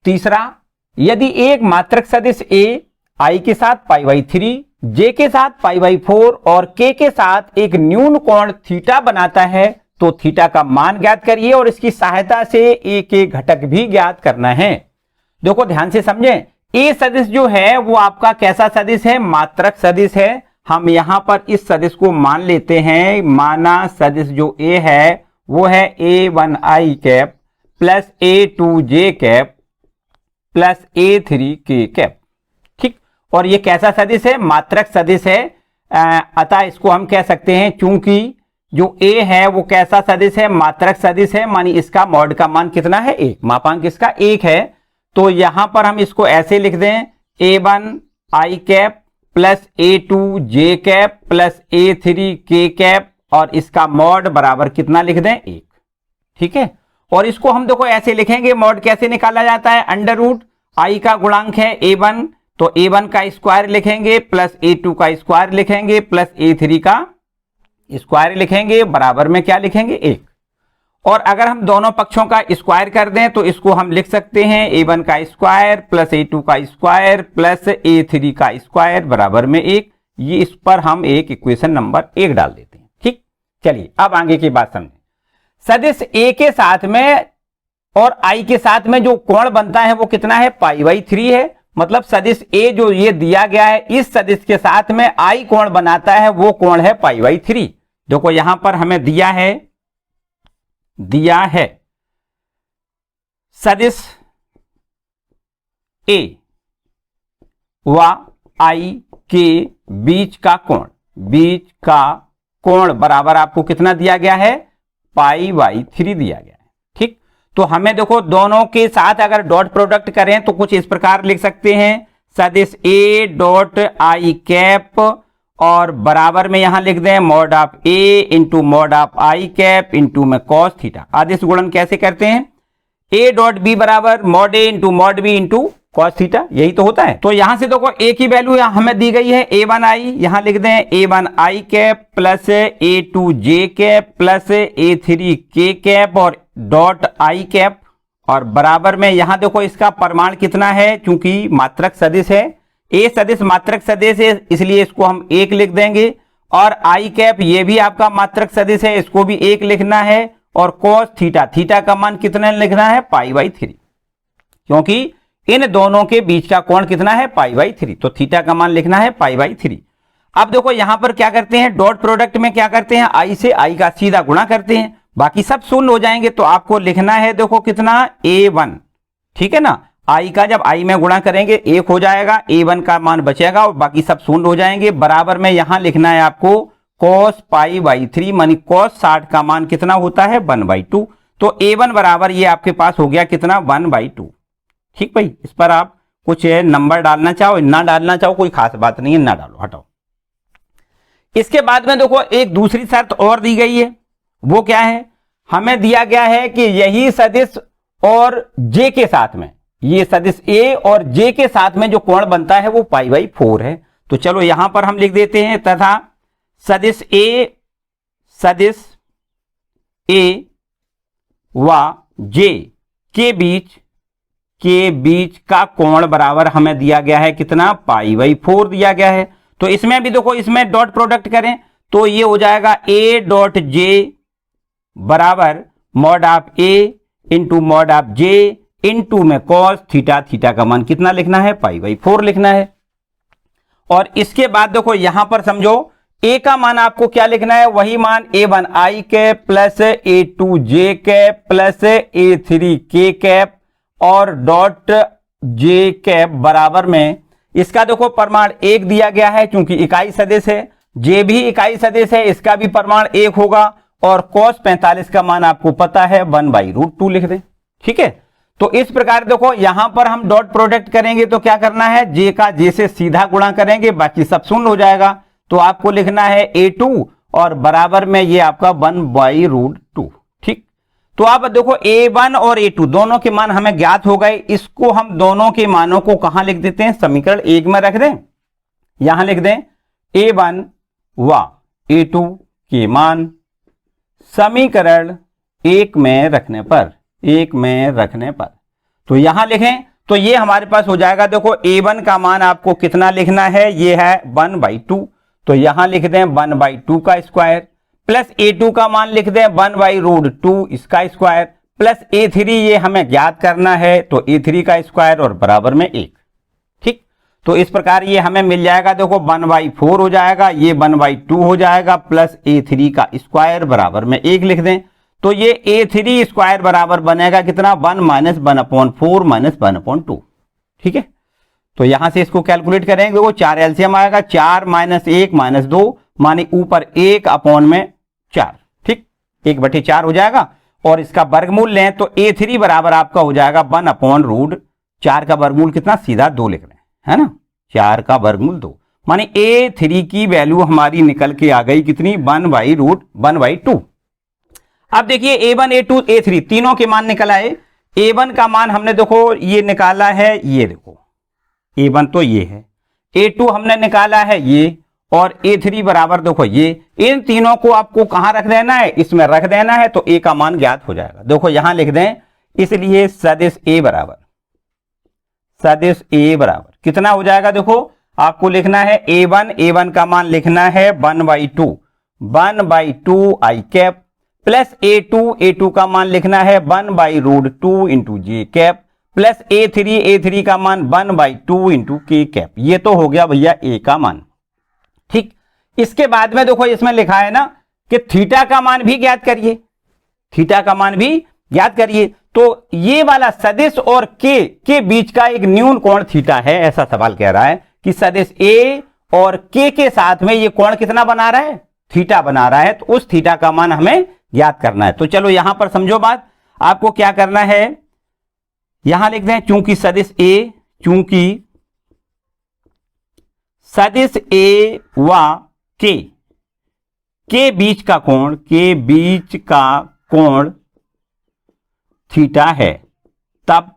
तीसरा। यदि एक मात्रक सदिश a i के साथ π/3, j के साथ π/4 और k के साथ एक न्यून कोण थीटा बनाता है तो थीटा का मान ज्ञात करिए और इसकी सहायता से a के घटक भी ज्ञात करना है। देखो ध्यान से समझें, a सदिश जो है वो आपका कैसा सदिश है, मात्रक सदिश है। हम यहां पर इस सदिश को मान लेते हैं, माना सदिश जो a है वो है a1i cap plus a2j cap plus a3k cap. ठीक, और ये कैसा सदिश है, मात्रक सदिश है। अतः इसको हम कह सकते हैं, चूंकि जो a है वो कैसा सदिश है, मात्रक सदिश है, मानी इसका मॉड का मान कितना है 1, मापांक इसका 1 है। तो यहां पर हम इसको ऐसे लिख दें a1i cap plus a2j cap plus a3k cap और इसका मॉड बराबर कितना लिख दें 1। ठीक है, और इसको हम देखो ऐसे लिखेंगे, मॉड कैसे निकाला जाता है, अंडर रूट i का गुणांक है a1 तो a1 का स्क्वायर लिखेंगे प्लस a2 का स्क्वायर लिखेंगे प्लस a3 का स्क्वायर लिखेंगे, बराबर में क्या लिखेंगे 1। और अगर हम दोनों पक्षों का स्क्वायर कर दें तो इसको हम लिख सकते हैं a1 का स्क्वायर प्लस a2 का स्क्वायर प्लस a3 का स्क्वायर बराबर में 1। ये इस पर हम एक इक्वेशन नंबर 1 डाल देते हैं। ठीक, चलिए अब आगे की बात समझें। सदिश a के साथ में और i के साथ में जो कोण बनता है वो कितना है, π/3 है। मतलब सदिश a जो ये दिया गया है इस सदिश के साथ में i कोण बनाता है वो कोण है π/3। देखो यहां पर हमें दिया है सदिश a व i के बीच का कोण बराबर आपको कितना दिया गया है, π/3 दिया गया है। ठीक, तो हमें देखो दोनों के साथ अगर डॉट प्रोडक्ट करें तो कुछ इस प्रकार लिख सकते हैं, सदिश a डॉट i कैप और बराबर में यहां लिख दें mod of a into mod of i cap into में कॉस थीटा। आदेश गुणन कैसे करते हैं, a डॉट b बराबर mod a into mod b into cos theta, यही तो होता है। तो यहां से देखो a की वैल्यू हमें दी गई है a1i, यहां लिख दें a1i cap plus a2j cap plus a3k cap और डॉट i कैप और बराबर में यहां देखो इसका परिमाण कितना है, चूंकि मात्रक सदिश है, a सदिश मात्रक सदिश है इसलिए इसको हम 1 लिख देंगे और i कैप ये भी आपका मात्रक सदिश है इसको भी 1 लिखना है और cos थीटा का मान कितना लिखना है, π/3, क्योंकि इन दोनों के बीच का कोण कितना है, π/3, तो थीटा का मान लिखना है π/3। अब देखो यहां पर क्या करते हैं, डॉट प्रोडक्ट में क्या करते हैं, i से i का सीधा गुणा करते हैं, बाकी सब शून्य हो जाएंगे। तो आपको लिखना है देखो कितना, a1, ठीक है ना, i का जब i में गुणा करेंगे 1 हो जाएगा, a1 का मान बचेगा और बाकी सब शून्य हो जाएंगे। बराबर में यहां लिखना है आपको cos π/3 मानी cos 60 का मान कितना होता है, 1/2। तो a1 बराबर ये आपके पास हो गया कितना, 1/2। ठीक भाई, इस पर आप कुछ नंबर डालना चाहो ना डालना चाहो कोई खास बात नहीं है, ना डालो, हटाओ। इसके बाद में देखो एक दूसरी शर्त और दी गई है, वो क्या है, हमें दिया गया है कि यही सदिश और j के साथ में, ये सदिश a और j के साथ में जो कोण बनता है वो π/4 है। तो चलो यहां पर हम लिख देते हैं, तथा सदिश a व j के बीच का कोण बराबर हमें दिया गया है कितना, π/4 दिया गया है। तो इसमें भी देखो, इसमें डॉट प्रोडक्ट करें तो ये हो जाएगा a डॉट j बराबर mod of a into mod of j into में cos थीटा का मान कितना लिखना है, π/4 लिखना है। और इसके बाद देखो यहां पर समझो a का मान आपको क्या लिखना है, वही मान a1i cap plus a2j cap plus a3k cap और डॉट j कैप बराबर में इसका देखो परिमाण 1 दिया गया है, चूंकि इकाई सदिश है, j भी इकाई सदिश है, इसका भी परिमाण 1 होगा और cos 45 का मान आपको पता है 1/√2 लिख दें। ठीक है, तो इस प्रकार देखो यहां पर हम डॉट प्रोडक्ट करेंगे तो क्या करना है, j का j से सीधा गुणा करेंगे, बाकी सब शून्य हो जाएगा। तो आपको लिखना है a2 और बराबर में ये आपका 1/√2। ठीक, तो आप देखो a1 और a2 दोनों के मान हमें ज्ञात हो गए, इसको हम दोनों के मानों को कहां लिख देते हैं, समीकरण 1 में रख दें। यहां लिख दें a1 व a2 के मान समीकरण 1 में रखने पर, तो यहां लिखें तो ये हमारे पास हो जाएगा, देखो a1 का मान आपको कितना लिखना है, ये है 1/2, तो यहां लिख दें 1/2 का स्क्वायर प्लस a2 का मान लिख दें 1/√2 इसका स्क्वायर प्लस a3 ये हमें ज्ञात करना है, तो a3 का स्क्वायर और बराबर में 1। ठीक, तो इस प्रकार ये हमें मिल जाएगा, देखो 1/4 हो जाएगा, ये 1/2 हो जाएगा प्लस a3 का स्क्वायर बराबर में 1 लिख दें। तो ये a3 स्क्वायर बराबर बनेगा कितना, 1 - 1/4 - 1/2। ठीक है, तो यहां से इसको कैलकुलेट करेंगे, देखो 4 एलसीएम आएगा, 4 - 1 - 2 माने ऊपर 1/4। ठीक, 1/4 हो जाएगा और इसका वर्गमूल लें तो a3 बराबर आपका हो जाएगा 1/√4 का वर्गमूल कितना, सीधा 2 लिख रहे हैं, है ना, 4 का वर्गमूल 2 माने a3 की वैल्यू हमारी निकल के आ गई कितनी, 1/2। अब देखिए a1 a2 a3 तीनों के मान निकल आए। a1 का मान हमने देखो ये निकाला है, ये देखो a1 तो ये है, a2 हमने निकाला है ये, और A3 बराबर देखो ये, इन तीनों को आपको कहां रख देना है, इसमें रख देना है, तो A का मान ज्ञात हो जाएगा। देखो यहां लिख दें, इसलिए सदिश A बराबर कितना हो जाएगा, देखो आपको लिखना है A1 का मान लिखना है 1/2 आई कैप प्लस A2 का मान लिखना है 1/√2 into J cap plus A3 का मान 1/2 इंटू के कैप। ये तो हो गया भैया A का मान। ठीक, इसके बाद में देखो इसमें लिखा है ना कि थीटा का मान भी ज्ञात करिए, थीटा का मान भी ज्ञात करिए। तो ये वाला सदिश और के बीच का एक न्यून कोण थीटा है, ऐसा सवाल कह रहा है कि सदिश ए और के साथ में ये कोण कितना बना रहा है, थीटा बना रहा है। तो उस थीटा का मान हमें ज्ञात करना है। तो चलो यहां पर समझो बात, आपको क्या करना है, यहां लिख दें चूंकि सदिश ए व के बीच का कोण थीटा है, तब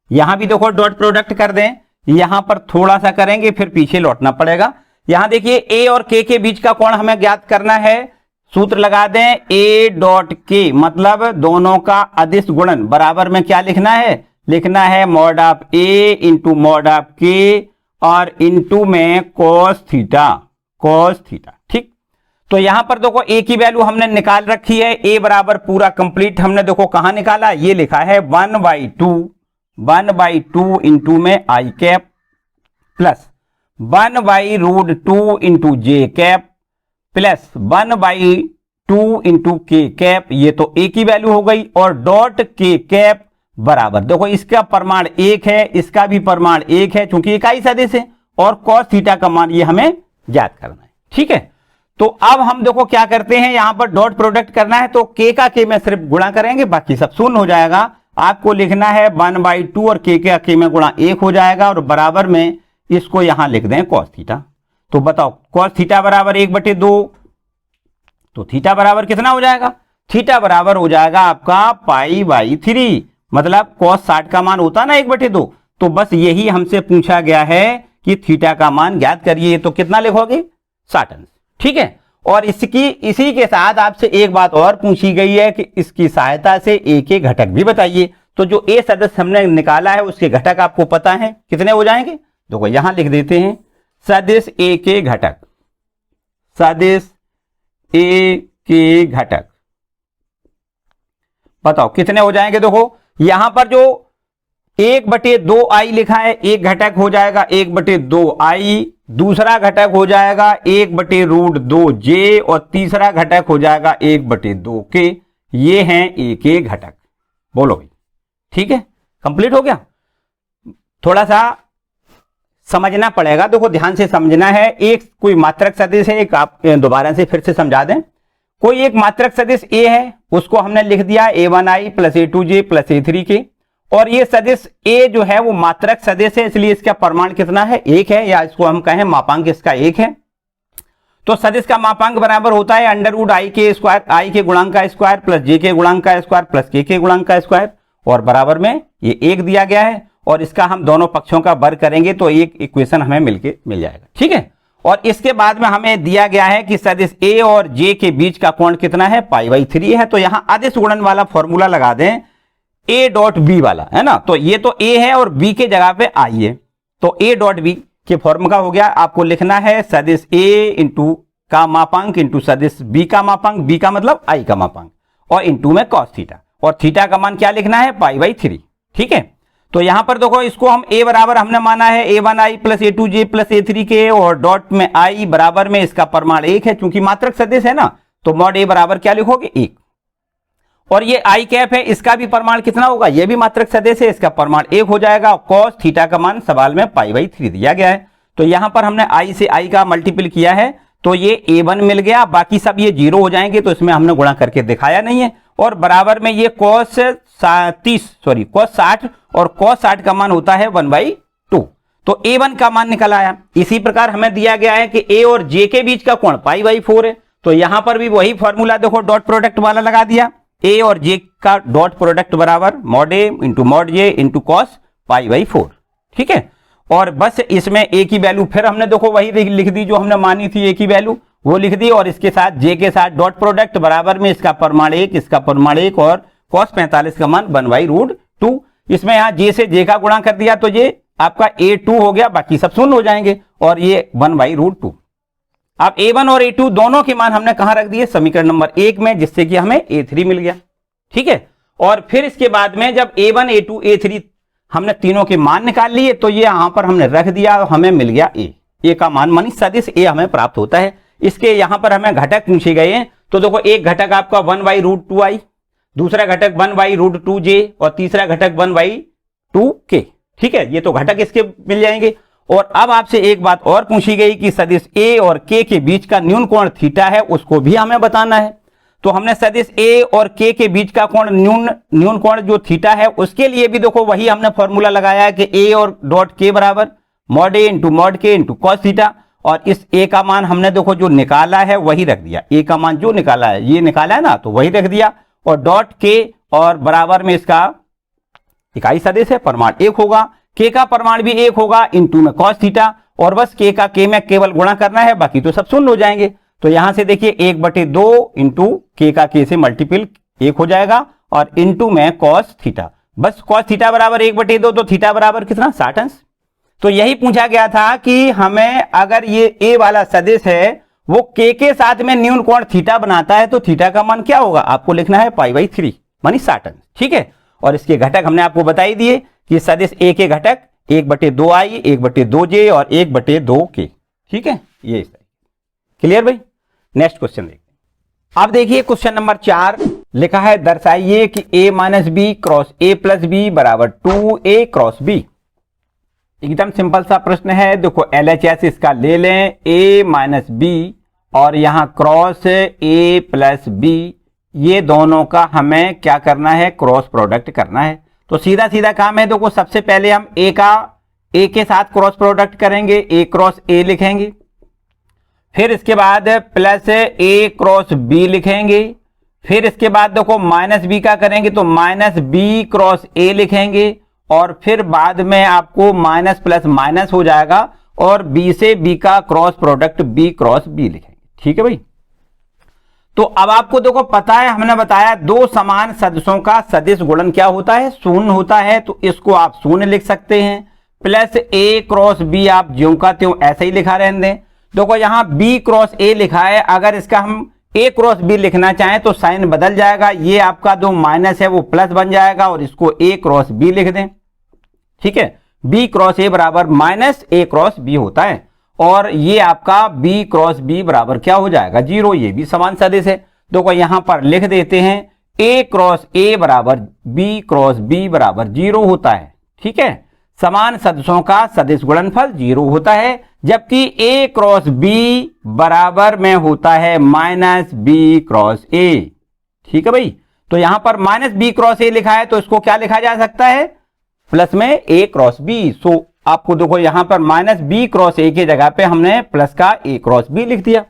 यहां भी देखो डॉट प्रोडक्ट कर दें, यहां पर थोड़ा सा करेंगे फिर पीछे लौटना पड़ेगा। यहां देखिए ए और के बीच का कोण हमें ज्ञात करना है, सूत्र लगा दें ए डॉट के मतलब दोनों का अदिश गुणन बराबर में क्या लिखना है mod of A into mod of के और इंटू में cos थीटा। ठीक, तो यहां पर देखो ए की वैल्यू हमने निकाल रखी है, ए बराबर पूरा कंप्लीट हमने देखो कहां निकाला, ये लिखा है 1/2 इंटू में आई cap plus 1/√2 into J cap plus 1/2 into K cap. ये तो ए की वैल्यू हो गई और डॉट के कैप बराबर देखो इसका प्रमाण 1 है, इसका भी प्रमाण 1 है क्योंकि इकाई सदिश है, और cos थीटा का मान ये हमें ज्ञात करना है। ठीक है, तो अब हम देखो क्या करते हैं, यहां पर डॉट प्रोडक्ट करना है, तो के में सिर्फ गुणा करेंगे, बाकी सब शून्य हो जाएगा। आपको लिखना है 1/2 और के में गुणा 1 हो जाएगा और बराबर में इसको यहां लिख दें cos थीटा। तो बताओ cos थीटा बराबर 1/2, तो थीटा बराबर कितना हो जाएगा, थीटा बराबर हो जाएगा आपका π/3, मतलब cos 60 का मान होता ना 1/2। तो बस यही हमसे पूछा गया है कि थीटा का मान ज्ञात करिए, तो कितना लिखोगे 60 अंश। ठीक है, और इसी के साथ आपसे एक बात और पूछी गई है कि इसकी सहायता से ए के घटक भी बताइए। तो जो ए सदस्य हमने निकाला है उसके घटक आपको पता है कितने हो जाएंगे, देखो यहां लिख देते हैं सदिश ए के घटक, बताओ कितने हो जाएंगे। देखो यहां पर जो 1/2 आई लिखा है, एक घटक हो जाएगा 1/2 आई, दूसरा घटक हो जाएगा 1/√2 जे और तीसरा घटक हो जाएगा 1/2 के। ये हैं ए के घटक। बोलो भाई, ठीक है, कंप्लीट हो गया। थोड़ा सा समझना पड़ेगा, देखो ध्यान से समझना है। एक कोई मात्रक सदिश है, एक आप दोबारा से फिर से समझा दें। कोई एक मात्रक सदिश ए है, उसको हमने लिख दिया a1i plus a2j plus a3 के, और ये सदिश ए जो है वो मात्रक सदिश है, इसलिए इसका परिमाण कितना है 1 है, या इसको हम कहें मापांक इसका 1 है। तो सदिश का मापांक बराबर होता है √i के स्क्वायर, i के गुणांक का स्क्वायर प्लस j के गुणांक का स्क्वायर प्लस के गुणांक का स्क्वायर, और बराबर में ये 1 दिया गया है, और इसका हम दोनों पक्षों का वर्ग करेंगे तो एक इक्वेशन हमें मिल जाएगा। ठीक है, और इसके बाद में हमें दिया गया है कि सदिश ए और जे के बीच का कोण कितना है π/3 है। तो यहां अदिश गुणन वाला फॉर्मूला लगा दें, ए डॉट बी वाला है ना, तो ये तो ए है और बी के जगह पे आई है, तो ए डॉट बी के फॉर्मूला हो गया। आपको लिखना है सदिश ए इंटू का मापांक इंटू सदिश बी का मापांक, बी का मतलब आई का मापांक, और इंटू में cos थीटा, और थीटा का मान क्या लिखना है π/3। ठीक है, तो यहां पर देखो इसको हम a बराबर हमने माना है a1i plus a2j plus a3 के, और डॉट में i बराबर में इसका परिमाण 1 है, क्योंकि मात्रक सदिश है ना, तो मॉड a बराबर क्या लिखोगे 1, और ये आई कैप है, इसका भी परिमाण कितना होगा, ये भी मात्रक सदिश है, इसका परिमाण 1 हो जाएगा। cos थीटा का मान सवाल में π/3 दिया गया है, तो यहां पर हमने i से i का मल्टीपल किया है, तो ये a1 मिल गया, बाकी सब ये 0 हो जाएंगे, तो इसमें हमने गुणा करके दिखाया नहीं है, और बराबर में ये cos 60 और cos 60 का मान होता है 1/2, तो a1 का मान निकल आया। इसी प्रकार हमें दिया गया है कि a और j के बीच का कोण π/4 है, तो यहां पर भी वही फॉर्मूला देखो डॉट प्रोडक्ट वाला लगा दिया, a और j का डॉट प्रोडक्ट बराबर mod a into mod j into cos π/4। ठीक है, और बस इसमें ए की वैल्यू फिर हमने देखो वही लिख दी जो हमने मानी थी, ए की वैल्यू वो लिख दी, और इसके साथ जे के साथ डॉट प्रोडक्ट बराबर में इसका परिमाण 1, इसका परिमाण 1 और cos 45 का मान 1/√2। इसमें यहां जे से जे का गुणा कर दिया तो ये आपका A2 हो गया, बाकी सब शून्य हो जाएंगे और ये 1/√2। अब A1 और A2 दोनों के मान हमने कहां रख दिए, समीकरण नंबर 1 में, जिससे कि हमें A3 मिल गया। ठीक है, और फिर इसके बाद में जब A1 A2 A3 हमने तीनों के मान निकाल लिए तो ये यहां पर हमने रख दिया, हमें मिल गया ए का मान, मानी सदिश ए हमें प्राप्त होता है। इसके यहां पर हमें घटक पूछे गए हैं, तो देखो एक घटक आपका 1/√2i, दूसरा घटक 1/√2j और तीसरा घटक 1/2k। ठीक है, ये तो घटक इसके मिल जाएंगे। और अब आपसे एक बात और पूछी गई कि सदिश ए और के के बीच का न्यून कोण थीटा है, उसको भी हमें बताना है। तो हमने सदिश ए और के के बीच का कोण न्यून कोण जो थीटा है, उसके लिए भी देखो वही हमने फॉर्मूला लगाया है कि ए और डॉट के बराबर मॉड ए इंटू मॉड के इंटू कॉस थीटा, और इस ए का मान हमने देखो जो निकाला है वही रख दिया, ए का मान जो निकाला है ये निकाला है ना, तो वही रख दिया, और डॉट के और बराबर में इसका इकाई सदिश है, परिमाण 1 होगा, के का परिमाण भी 1 होगा, इंटू में कॉस थीटा, और बस के का के में केवल गुणा करना है, बाकी तो सब शून्य हो जाएंगे। तो यहां से देखिए 1/2 इंटू के का के से मल्टीपल 1 हो जाएगा, और इंटू में कॉस थीटा, बस कॉस थीटा बराबर 1/2, तो थीटा बराबर कितना 60 अंश। तो यही पूछा गया था कि हमें अगर ये ए वाला सदिश है वो के साथ में न्यून कोण थीटा बनाता है तो थीटा का मान क्या होगा, आपको लिखना है π/3 मानी 60 अंश। ठीक है, और इसके घटक हमने आपको बताई दिए कि सदिश ए के घटक 1/2i, 1/2j और 1/2k। ठीक है, ये क्लियर भाई। नेक्स्ट क्वेश्चन देखते हैं। अब देखिए क्वेश्चन नंबर 4 लिखा है, दर्शाइए कि a - b cross a + b बराबर 2a क्रॉस b। एकदम सिंपल सा प्रश्न है, देखो LHS इसका ले लें, a - b और यहां क्रॉस a + b, ये दोनों का हमें क्या करना है, क्रॉस प्रोडक्ट करना है। तो सीधा सीधा काम है, देखो सबसे पहले हम a के साथ क्रॉस प्रोडक्ट करेंगे, a क्रॉस a लिखेंगे, फिर इसके बाद प्लस a क्रॉस b लिखेंगे, फिर इसके बाद देखो -b का करेंगे तो -b क्रॉस a लिखेंगे, और फिर बाद में आपको माइनस प्लस माइनस हो जाएगा और b से b का cross product b cross b लिखेंगे। ठीक है भाई। तो अब आपको देखो पता है, हमने बताया दो समान सदिशों का सदिश गुणन क्या होता है, शून्य होता है, तो इसको आप शून्य लिख सकते हैं, प्लस a क्रॉस b आप ज्यों का त्यों ऐसे ही लिखा रहने दें। देखो यहां b क्रॉस a लिखा है, अगर इसका हम a क्रॉस b लिखना चाहें तो साइन बदल जाएगा, ये आपका जो माइनस है वो प्लस बन जाएगा और इसको a क्रॉस b लिख दें। ठीक है, b क्रॉस a बराबर -a क्रॉस b होता है, और ये आपका b क्रॉस b बराबर क्या हो जाएगा 0, ये भी समान सदिश है। देखो यहां पर लिख देते हैं a क्रॉस a बराबर b क्रॉस b बराबर 0 होता है। ठीक है, समान सदिशों का सदिश गुणनफल 0 होता है, जबकि a क्रॉस b बराबर में होता है -b क्रॉस a। ठीक है भाई, तो यहां पर -b क्रॉस a लिखा है तो इसको क्या लिखा जा सकता है, प्लस में a क्रॉस b। सो आपको देखो यहां पर -b क्रॉस a के जगह पे हमने प्लस का a क्रॉस b लिख दिया,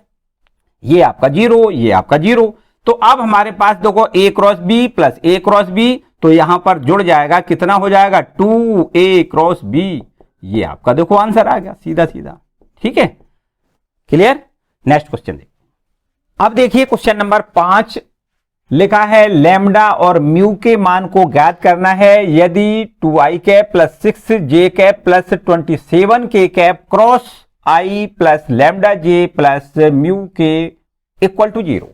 ये आपका 0, ये आपका 0। तो अब हमारे पास देखो a cross b plus a cross b, तो यहां पर जुड़ जाएगा, कितना हो जाएगा 2a क्रॉस b, ये आपका देखो आंसर आ गया सीधा सीधा। ठीक है, क्लियर। नेक्स्ट क्वेश्चन देखिए। अब देखिए क्वेश्चन नंबर 5 लिखा है, लैम्डा और म्यू के मान को ज्ञात करना है यदि 2i cap plus 6j cap plus 27k cap cross i plus lambda j plus mu के इक्वल टू 0।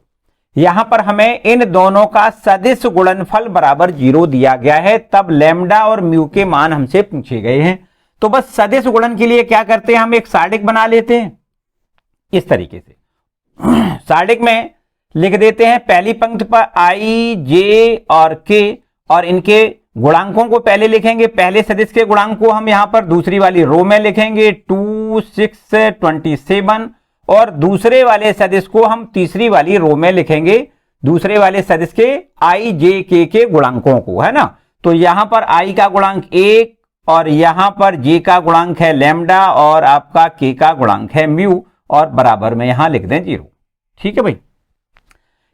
यहां पर हमें इन दोनों का सदिश गुणनफल बराबर 0 दिया गया है, तब लैम्डा और म्यू के मान हमसे पूछे गए हैं। तो बस सदिश गुणन के लिए क्या करते हैं, हम एक सारणिक बना लेते हैं इस तरीके से। सारणिक में लिख देते हैं पहली पंक्ति पर i, j और k, और इनके गुणांकों को पहले लिखेंगे, पहले सदिश के गुणांक को हम यहां पर दूसरी वाली रो में लिखेंगे 2, 6, 27, और दूसरे वाले सदिश को हम तीसरी वाली रो में लिखेंगे, दूसरे वाले सदिश के i, j, k के गुणांकों को, है ना। तो यहां पर i का गुणांक 1 और यहां पर j का गुणांक है लैम्डा और आपका k का गुणांक है म्यू, और बराबर में यहां लिख दें 0। ठीक है भाई।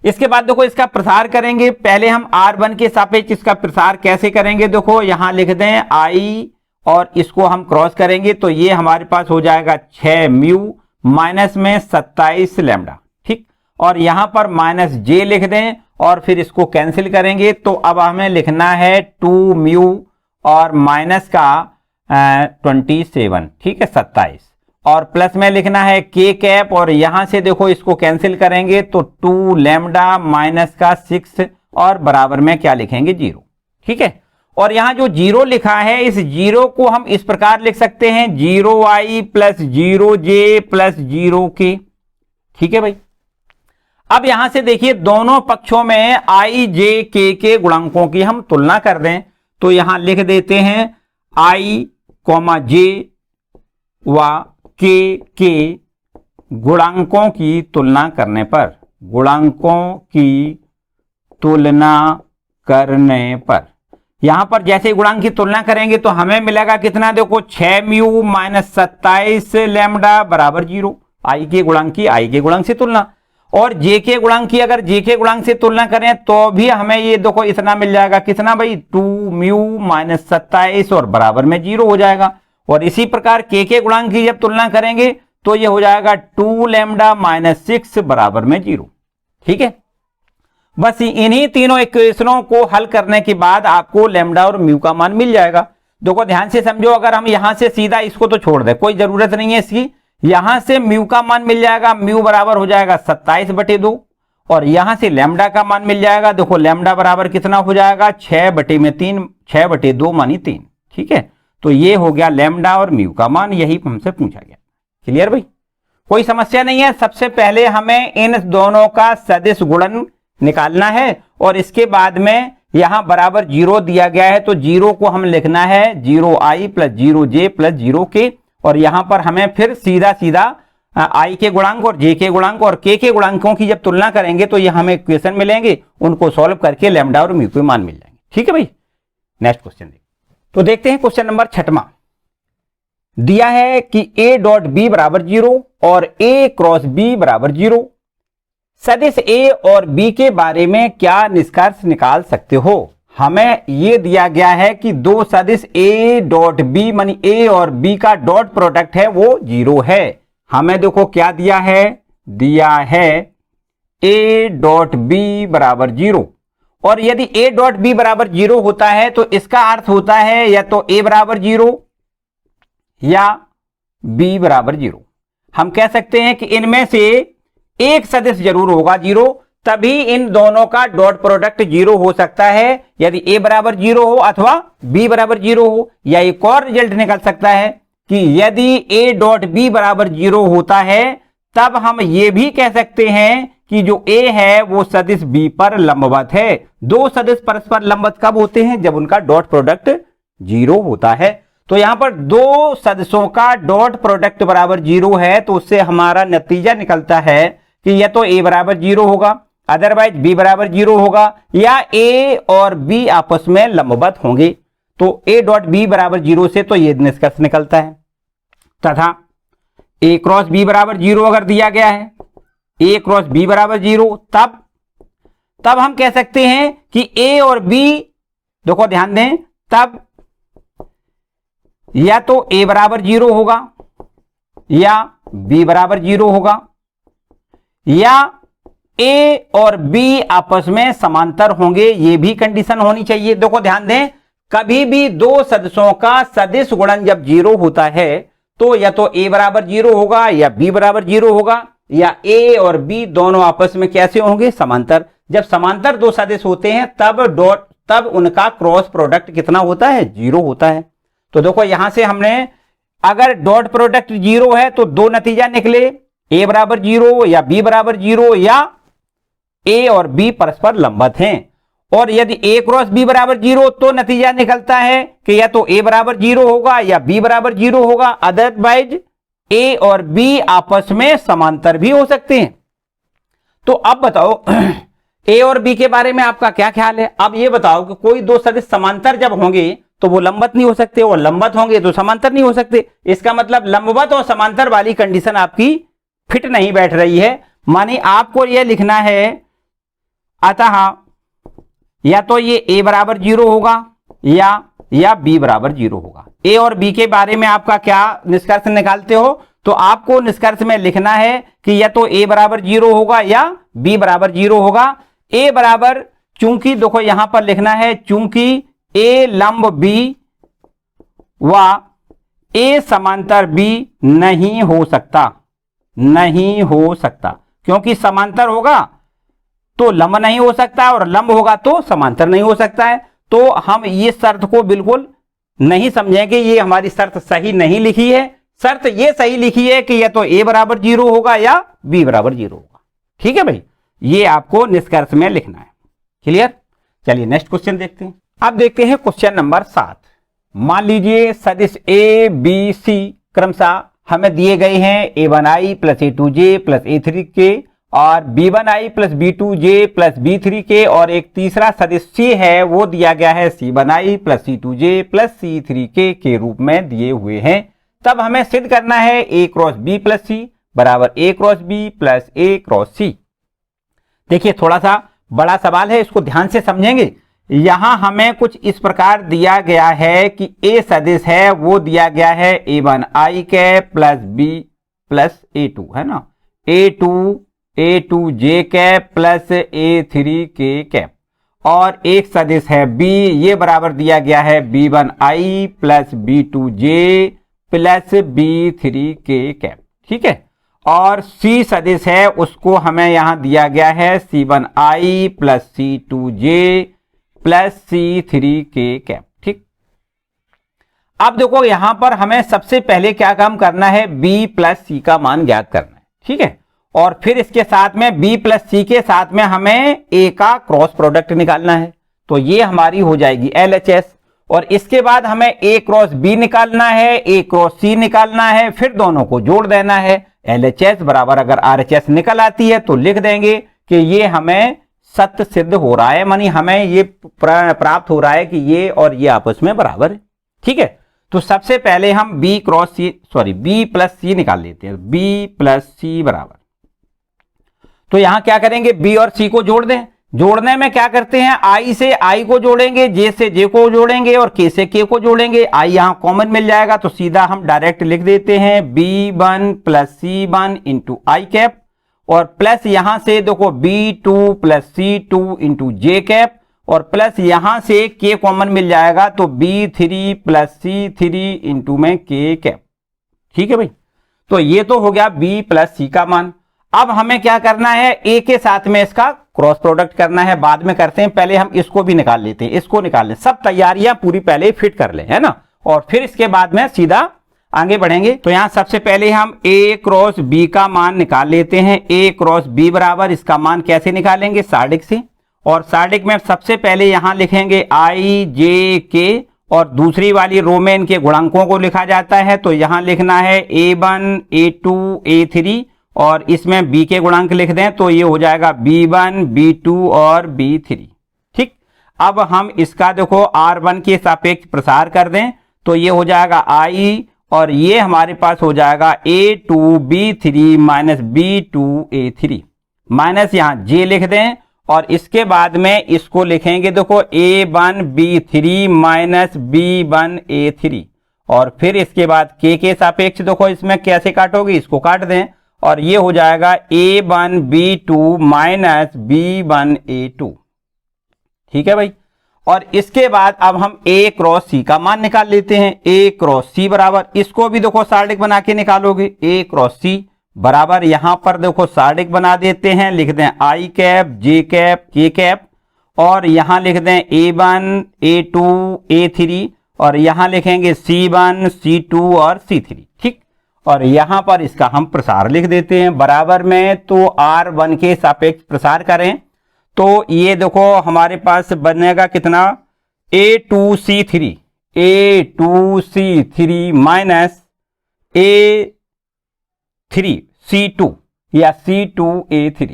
इसके बाद देखो इसका प्रसार करेंगे, पहले हम r1 के सापेक्ष इसका प्रसार कैसे करेंगे, देखो यहां लिख दें i और इसको हम क्रॉस करेंगे तो ये हमारे पास हो जाएगा 6 म्यू माइनस में 27 लैम्डा, ठीक। और यहां पर माइनस जे लिख दें और फिर इसको कैंसिल करेंगे तो अब हमें लिखना है 2 म्यू और माइनस का 27, ठीक है, 27, और प्लस में लिखना है के कैप, और यहां से देखो इसको कैंसिल करेंगे तो 2 लैम्डा माइनस का 6 और बराबर में क्या लिखेंगे 0, ठीक है। और यहां जो 0 लिखा है इस 0 को हम इस प्रकार लिख सकते हैं 0i plus 0j plus 0k, ठीक है भाई। अब यहां से देखिए दोनों पक्षों में i j k के गुणांकों की हम तुलना कर दें तो यहां लिख देते हैं i, j व k के गुणांकों की तुलना करने पर, गुणांकों की तुलना करने पर यहां पर जैसे गुणांक की तुलना करेंगे तो हमें मिलेगा कितना, देखो 6 म्यू माइनस 27 लैम्डा बराबर 0, आई के गुणांक की आई के गुणांक से तुलना, और जे के गुणांक की अगर जे के गुणांक से तुलना करें तो भी हमें ये देखो इतना मिल जाएगा, कितना भाई 2 म्यू माइनस 27 और बराबर में 0 हो जाएगा। और इसी प्रकार के गुणांक की जब तुलना करेंगे तो ये हो जाएगा 2 लैम्डा माइनस 6 बराबर में 0, ठीक है। बस इन्हीं तीनों इक्वेशनों को हल करने के बाद आपको लैम्डा और म्यू का मान मिल जाएगा। देखो ध्यान से समझो, अगर हम यहां से सीधा इसको तो छोड़ दे, कोई जरूरत नहीं है इसकी, यहां से म्यू का मान मिल जाएगा, म्यू बराबर हो जाएगा 27/2, और यहां से लैम्डा का मान मिल जाएगा, देखो लैम्डा बराबर कितना हो जाएगा 6/3, 6/2 मानी 3, ठीक है। तो ये हो गया लैम्डा और म्यू का मान, यही हमसे पूछा गया। क्लियर भाई, कोई समस्या नहीं है। सबसे पहले हमें इन दोनों का सदिश गुणन निकालना है और इसके बाद में यहां बराबर 0 दिया गया है तो 0 को हम लिखना है 0i plus 0j plus 0k, और यहां पर हमें फिर सीधा सीधा i के गुणांक और j के गुणांक और k के गुणांकों की जब तुलना करेंगे तो ये हमें इक्वेशन मिलेंगे, उनको सॉल्व करके लैम्डा और म्यू के मान मिल जाएंगे, ठीक है भाई। नेक्स्ट क्वेश्चन देखिए, तो देखते हैं क्वेश्चन नंबर 6वां। दिया है कि a डॉट b बराबर 0 और a क्रॉस b बराबर 0, सदिश a और b के बारे में क्या निष्कर्ष निकाल सकते हो। हमें यह दिया गया है कि दो सदिश a डॉट b मानी a और b का डॉट प्रोडक्ट है वो 0 है। हमें देखो क्या दिया है a डॉट b बराबर 0, और यदि a डॉट b बराबर 0 होता है तो इसका अर्थ होता है या तो a बराबर 0 या b बराबर 0। हम कह सकते हैं कि इनमें से एक सदिश जरूर होगा 0, तभी इन दोनों का डॉट प्रोडक्ट 0 हो सकता है, यदि a बराबर 0 हो अथवा b बराबर 0 हो। या एक और रिजल्ट निकल सकता है कि यदि a डॉट b बराबर 0 होता है तब हम ये भी कह सकते हैं कि जो a है वो सदिश b पर लंबवत है। दो सदिश परस्पर लंबवत कब होते हैं, जब उनका डॉट प्रोडक्ट 0 होता है। तो यहां पर दो सदिशों का डॉट प्रोडक्ट बराबर 0 है तो उससे हमारा नतीजा निकलता है कि या तो a बराबर 0 होगा, अदरवाइज b बराबर 0 होगा, या a और b आपस में लंबवत होंगे। तो a डॉट b बराबर 0 से तो ये निष्कर्ष निकलता है। तथा a क्रॉस b बराबर 0 अगर दिया गया है, a क्रॉस b बराबर 0, तब हम कह सकते हैं कि a और b, देखो ध्यान दें, तब या तो a बराबर 0 होगा या b बराबर 0 होगा, या a और b आपस में समांतर होंगे, ये भी कंडीशन होनी चाहिए। देखो ध्यान दें, कभी भी दो सदिशों का सदिश गुणन जब 0 होता है तो या तो a बराबर 0 होगा या b बराबर 0 होगा, या a और b दोनों आपस में कैसे होंगे, समांतर। जब समांतर दो सदिश होते हैं तब उनका क्रॉस प्रोडक्ट कितना होता है, 0 होता है। तो देखो यहां से हमने अगर डॉट प्रोडक्ट 0 है तो दो नतीजा निकले, a बराबर 0 या b बराबर 0, या a और b परस्पर लंबवत हैं। और यदि a क्रॉस b बराबर 0 तो नतीजा निकलता है कि या तो a बराबर 0 होगा या b बराबर 0 होगा, अदरवाइज a और b आपस में समांतर भी हो सकते हैं। तो अब बताओ a और b के बारे में आपका क्या ख्याल है। अब ये बताओ कि कोई दो सदिश समांतर जब होंगे तो वो लंबवत नहीं हो सकते, और लंबवत होंगे तो समांतर नहीं हो सकते। इसका मतलब लंबवत और समांतर वाली कंडीशन आपकी फिट नहीं बैठ रही है। माने आपको यह लिखना है, अतः या तो ये a बराबर 0 होगा या b बराबर 0 होगा। ए और बी के बारे में आपका क्या निष्कर्ष निकालते हो, तो आपको निष्कर्ष में लिखना है कि या तो ए बराबर 0 होगा या बी बराबर 0 होगा। ए बराबर, चूंकि देखो यहां पर लिखना है चूंकि ए लंब बी व ए समांतर बी नहीं हो सकता, नहीं हो सकता, क्योंकि समांतर होगा तो लंब नहीं हो सकता है और लंब होगा तो समांतर नहीं हो सकता है। तो हम ये शर्त को बिल्कुल नहीं समझेंगे, ये हमारी शर्त सही नहीं लिखी है। शर्त ये सही लिखी है कि या तो ए बराबर 0 होगा या बी बराबर 0 होगा। ठीक है भाई, ये आपको निष्कर्ष में लिखना है। क्लियर? चलिए नेक्स्ट क्वेश्चन देखते हैं। अब देखते हैं क्वेश्चन नंबर 7। मान लीजिए सदिश ए बी सी क्रमशः हमें दिए गए हैं a1i plus a2j plus a3k और b1i plus b2j plus b3 के, और एक तीसरा सदिश C है वो दिया गया है c1i plus c2j plus c3k के रूप में दिए हुए हैं। तब हमें सिद्ध करना है a cross b plus c बराबर a cross b plus a cross c। देखिए थोड़ा सा बड़ा सवाल है, इसको ध्यान से समझेंगे। यहां हमें कुछ इस प्रकार दिया गया है कि a सदिश है वो दिया गया है a1i cap plus b plus a2 है ना, a2j cap plus a3k cap, और एक सदिश है b, ये बराबर दिया गया है b1i plus b2j plus b3k cap. ठीक है, और c सदिश है उसको हमें यहां दिया गया है c1i plus c2j plus c3k cap. ठीक, अब देखो यहां पर हमें सबसे पहले क्या काम करना है, b प्लस c का मान ज्ञात करना है। ठीक है, और फिर इसके साथ में b प्लस c के साथ में हमें a का क्रॉस प्रोडक्ट निकालना है, तो ये हमारी हो जाएगी LHS। और इसके बाद हमें a क्रॉस b निकालना है, a क्रॉस c निकालना है, फिर दोनों को जोड़ देना है। LHS बराबर अगर RHS निकल आती है तो लिख देंगे कि ये हमें सत्य सिद्ध हो रहा है, मानी हमें ये प्राप्त हो रहा है कि ये और ये आपस में बराबर है। ठीक है, तो सबसे पहले हम b प्लस c निकाल लेते हैं। b प्लस c बराबर, तो यहां क्या करेंगे, b और c को जोड़ दें। जोड़ने में क्या करते हैं, i से i को जोड़ेंगे, j से j को जोड़ेंगे और k से k को जोड़ेंगे। i यहां कॉमन मिल जाएगा तो सीधा हम डायरेक्ट लिख देते हैं b1 plus c1 into I cap, और प्लस यहां से देखो b2 plus c2 into J cap, और प्लस यहां से k कॉमन मिल जाएगा तो b3 प्लस c3 इंटू में k कैप। ठीक है भाई, तो ये तो हो गया b प्लस c का मान। अब हमें क्या करना है, a के साथ में इसका क्रॉस प्रोडक्ट करना है, बाद में करते हैं, पहले हम इसको भी निकाल लेते हैं, इसको निकाल लें, सब तैयारियां पूरी पहले फिट कर लें, है ना, और फिर इसके बाद में सीधा आगे बढ़ेंगे। तो यहां सबसे पहले हम a क्रॉस b का मान निकाल लेते हैं। a क्रॉस b बराबर, इसका मान कैसे निकालेंगे, सार्डिक से, और सार्डिक में सबसे पहले यहां लिखेंगे i j k, और दूसरी वाली रो में इनके गुणांकों को लिखा जाता है, तो यहां लिखना है a1 a2 a3, और इसमें b के गुणांक लिख दें तो ये हो जाएगा b1 b2 और b3। ठीक, अब हम इसका देखो r1 के सापेक्ष प्रसार कर दें तो ये हो जाएगा i, और ये हमारे पास हो जाएगा a2b3 माइनस b2a3, माइनस यहां j लिख दें, और इसके बाद में इसको लिखेंगे देखो a1b3 माइनस b1a3, और फिर इसके बाद k के सापेक्ष देखो इसमें कैसे काटोगे, इसको काट दें, और ये हो जाएगा a1b2 माइनस b1a2। ठीक है भाई, और इसके बाद अब हम a क्रॉस c का मान निकाल लेते हैं। a क्रॉस c बराबर, इसको भी देखो सार्डिक बना के निकालोगे, a क्रॉस c बराबर, यहां पर देखो सार्डिक बना देते हैं, लिख दें i cap j cap k cap, और यहां लिख दें a1 a2 a3, और यहां लिखेंगे c1 c2 और c3। ठीक, और यहां पर इसका हम प्रसार लिख देते हैं बराबर में, तो r1 के सापेक्ष प्रसार करें तो ये देखो हमारे पास बनेगा कितना, a2c3 माइनस a3c2 या c2a3।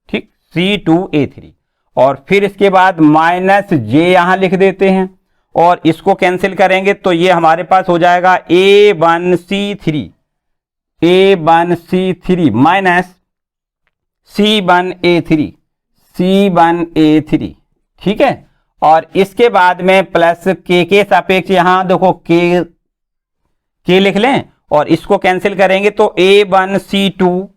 ठीक, c2a3, और फिर इसके बाद माइनस j यहां लिख देते हैं, और इसको कैंसिल करेंगे तो ये हमारे पास हो जाएगा a1c3 माइनस c1a3। ठीक है, और इसके बाद में प्लस के सापेक्ष यहां देखो के लिख लें और इसको कैंसिल करेंगे तो A1C2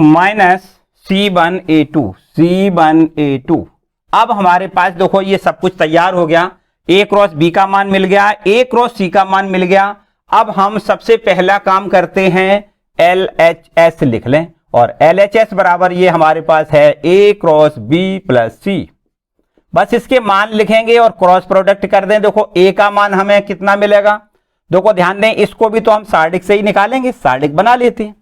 माइनस C1A2 अब हमारे पास देखो ये सब कुछ तैयार हो गया। A क्रॉस B का मान मिल गया, A क्रॉस C का मान मिल गया। अब हम सबसे पहला काम करते हैं LHS लिख लें और LHS बराबर ये हमारे पास है A cross B plus C। बस इसके मान लिखेंगे और क्रॉस प्रोडक्ट कर दें। देखो A का मान हमें कितना मिलेगा, देखो ध्यान दें, इसको भी तो हम सार्डिक से ही निकालेंगे, सार्डिक बना लेते हैं।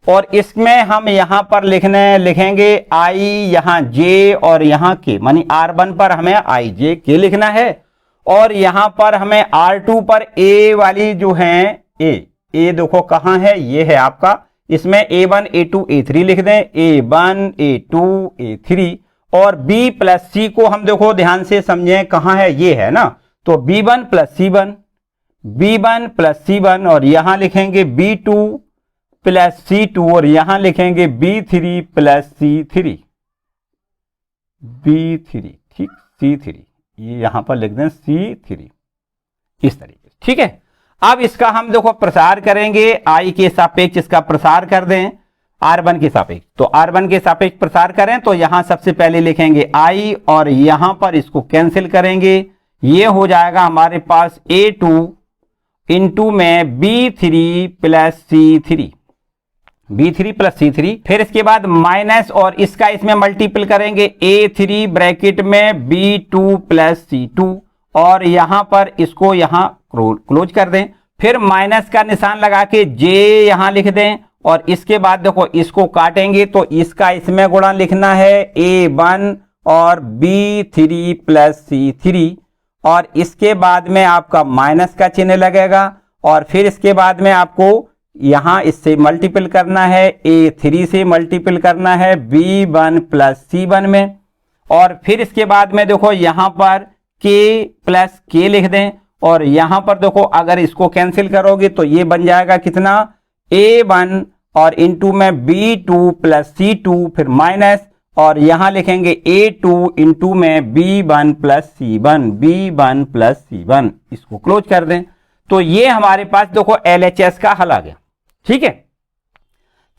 और इसमें हम यहां पर लिखेंगे I यहां J और यहां K, मानी R1 पर हमें IJK लिखना है और यहां पर हमें R2 पर A वाली जो है A देखो कहां है, ये है आपका, इसमें A1 A2 A3 लिख दें, A1 A2 A3 और B प्लस C को हम देखो ध्यान से समझें कहां है, ये है ना, तो B1 प्लस C1 और यहां लिखेंगे B2 प्लस C2 और यहां लिखेंगे B3 प्लस C3, ठीक, C3 ये यहां पर लिख दें C3 इस तरीके, ठीक है। अब इसका हम देखो प्रसार करेंगे, I के सापेक्ष इसका प्रसार कर दें R1 के सापेक्ष, तो R1 के सापेक्ष प्रसार करें तो यहां सबसे पहले लिखेंगे I और यहां पर इसको कैंसिल करेंगे, ये हो जाएगा हमारे पास A2 इंटू में B3 प्लस C3, फिर इसके बाद माइनस और इसका इसमें मल्टीपल करेंगे A3 ब्रैकेट में B2 प्लस C2 और यहां पर इसको यहां क्लोज कर दें, फिर माइनस का निशान लगा के J यहां लिख दें और इसके बाद देखो इसको काटेंगे तो इसका इसमें गुणा लिखना है A1 और B3 प्लस C3 और इसके बाद में आपका माइनस का चिन्ह लगेगा और फिर इसके बाद में आपको यहां इससे मल्टीपल करना है, A3 से मल्टीपल करना है B1 प्लस C1 में और फिर इसके बाद में देखो यहां पर K प्लस K लिख दें और यहां पर देखो अगर इसको कैंसिल करोगे तो ये बन जाएगा कितना A1 और इंटू में B2 प्लस C2 फिर माइनस और यहां लिखेंगे A2 इंटू में B1 प्लस C1, इसको क्लोज कर दें। तो ये हमारे पास देखो LHS का हल आ गया, ठीक है।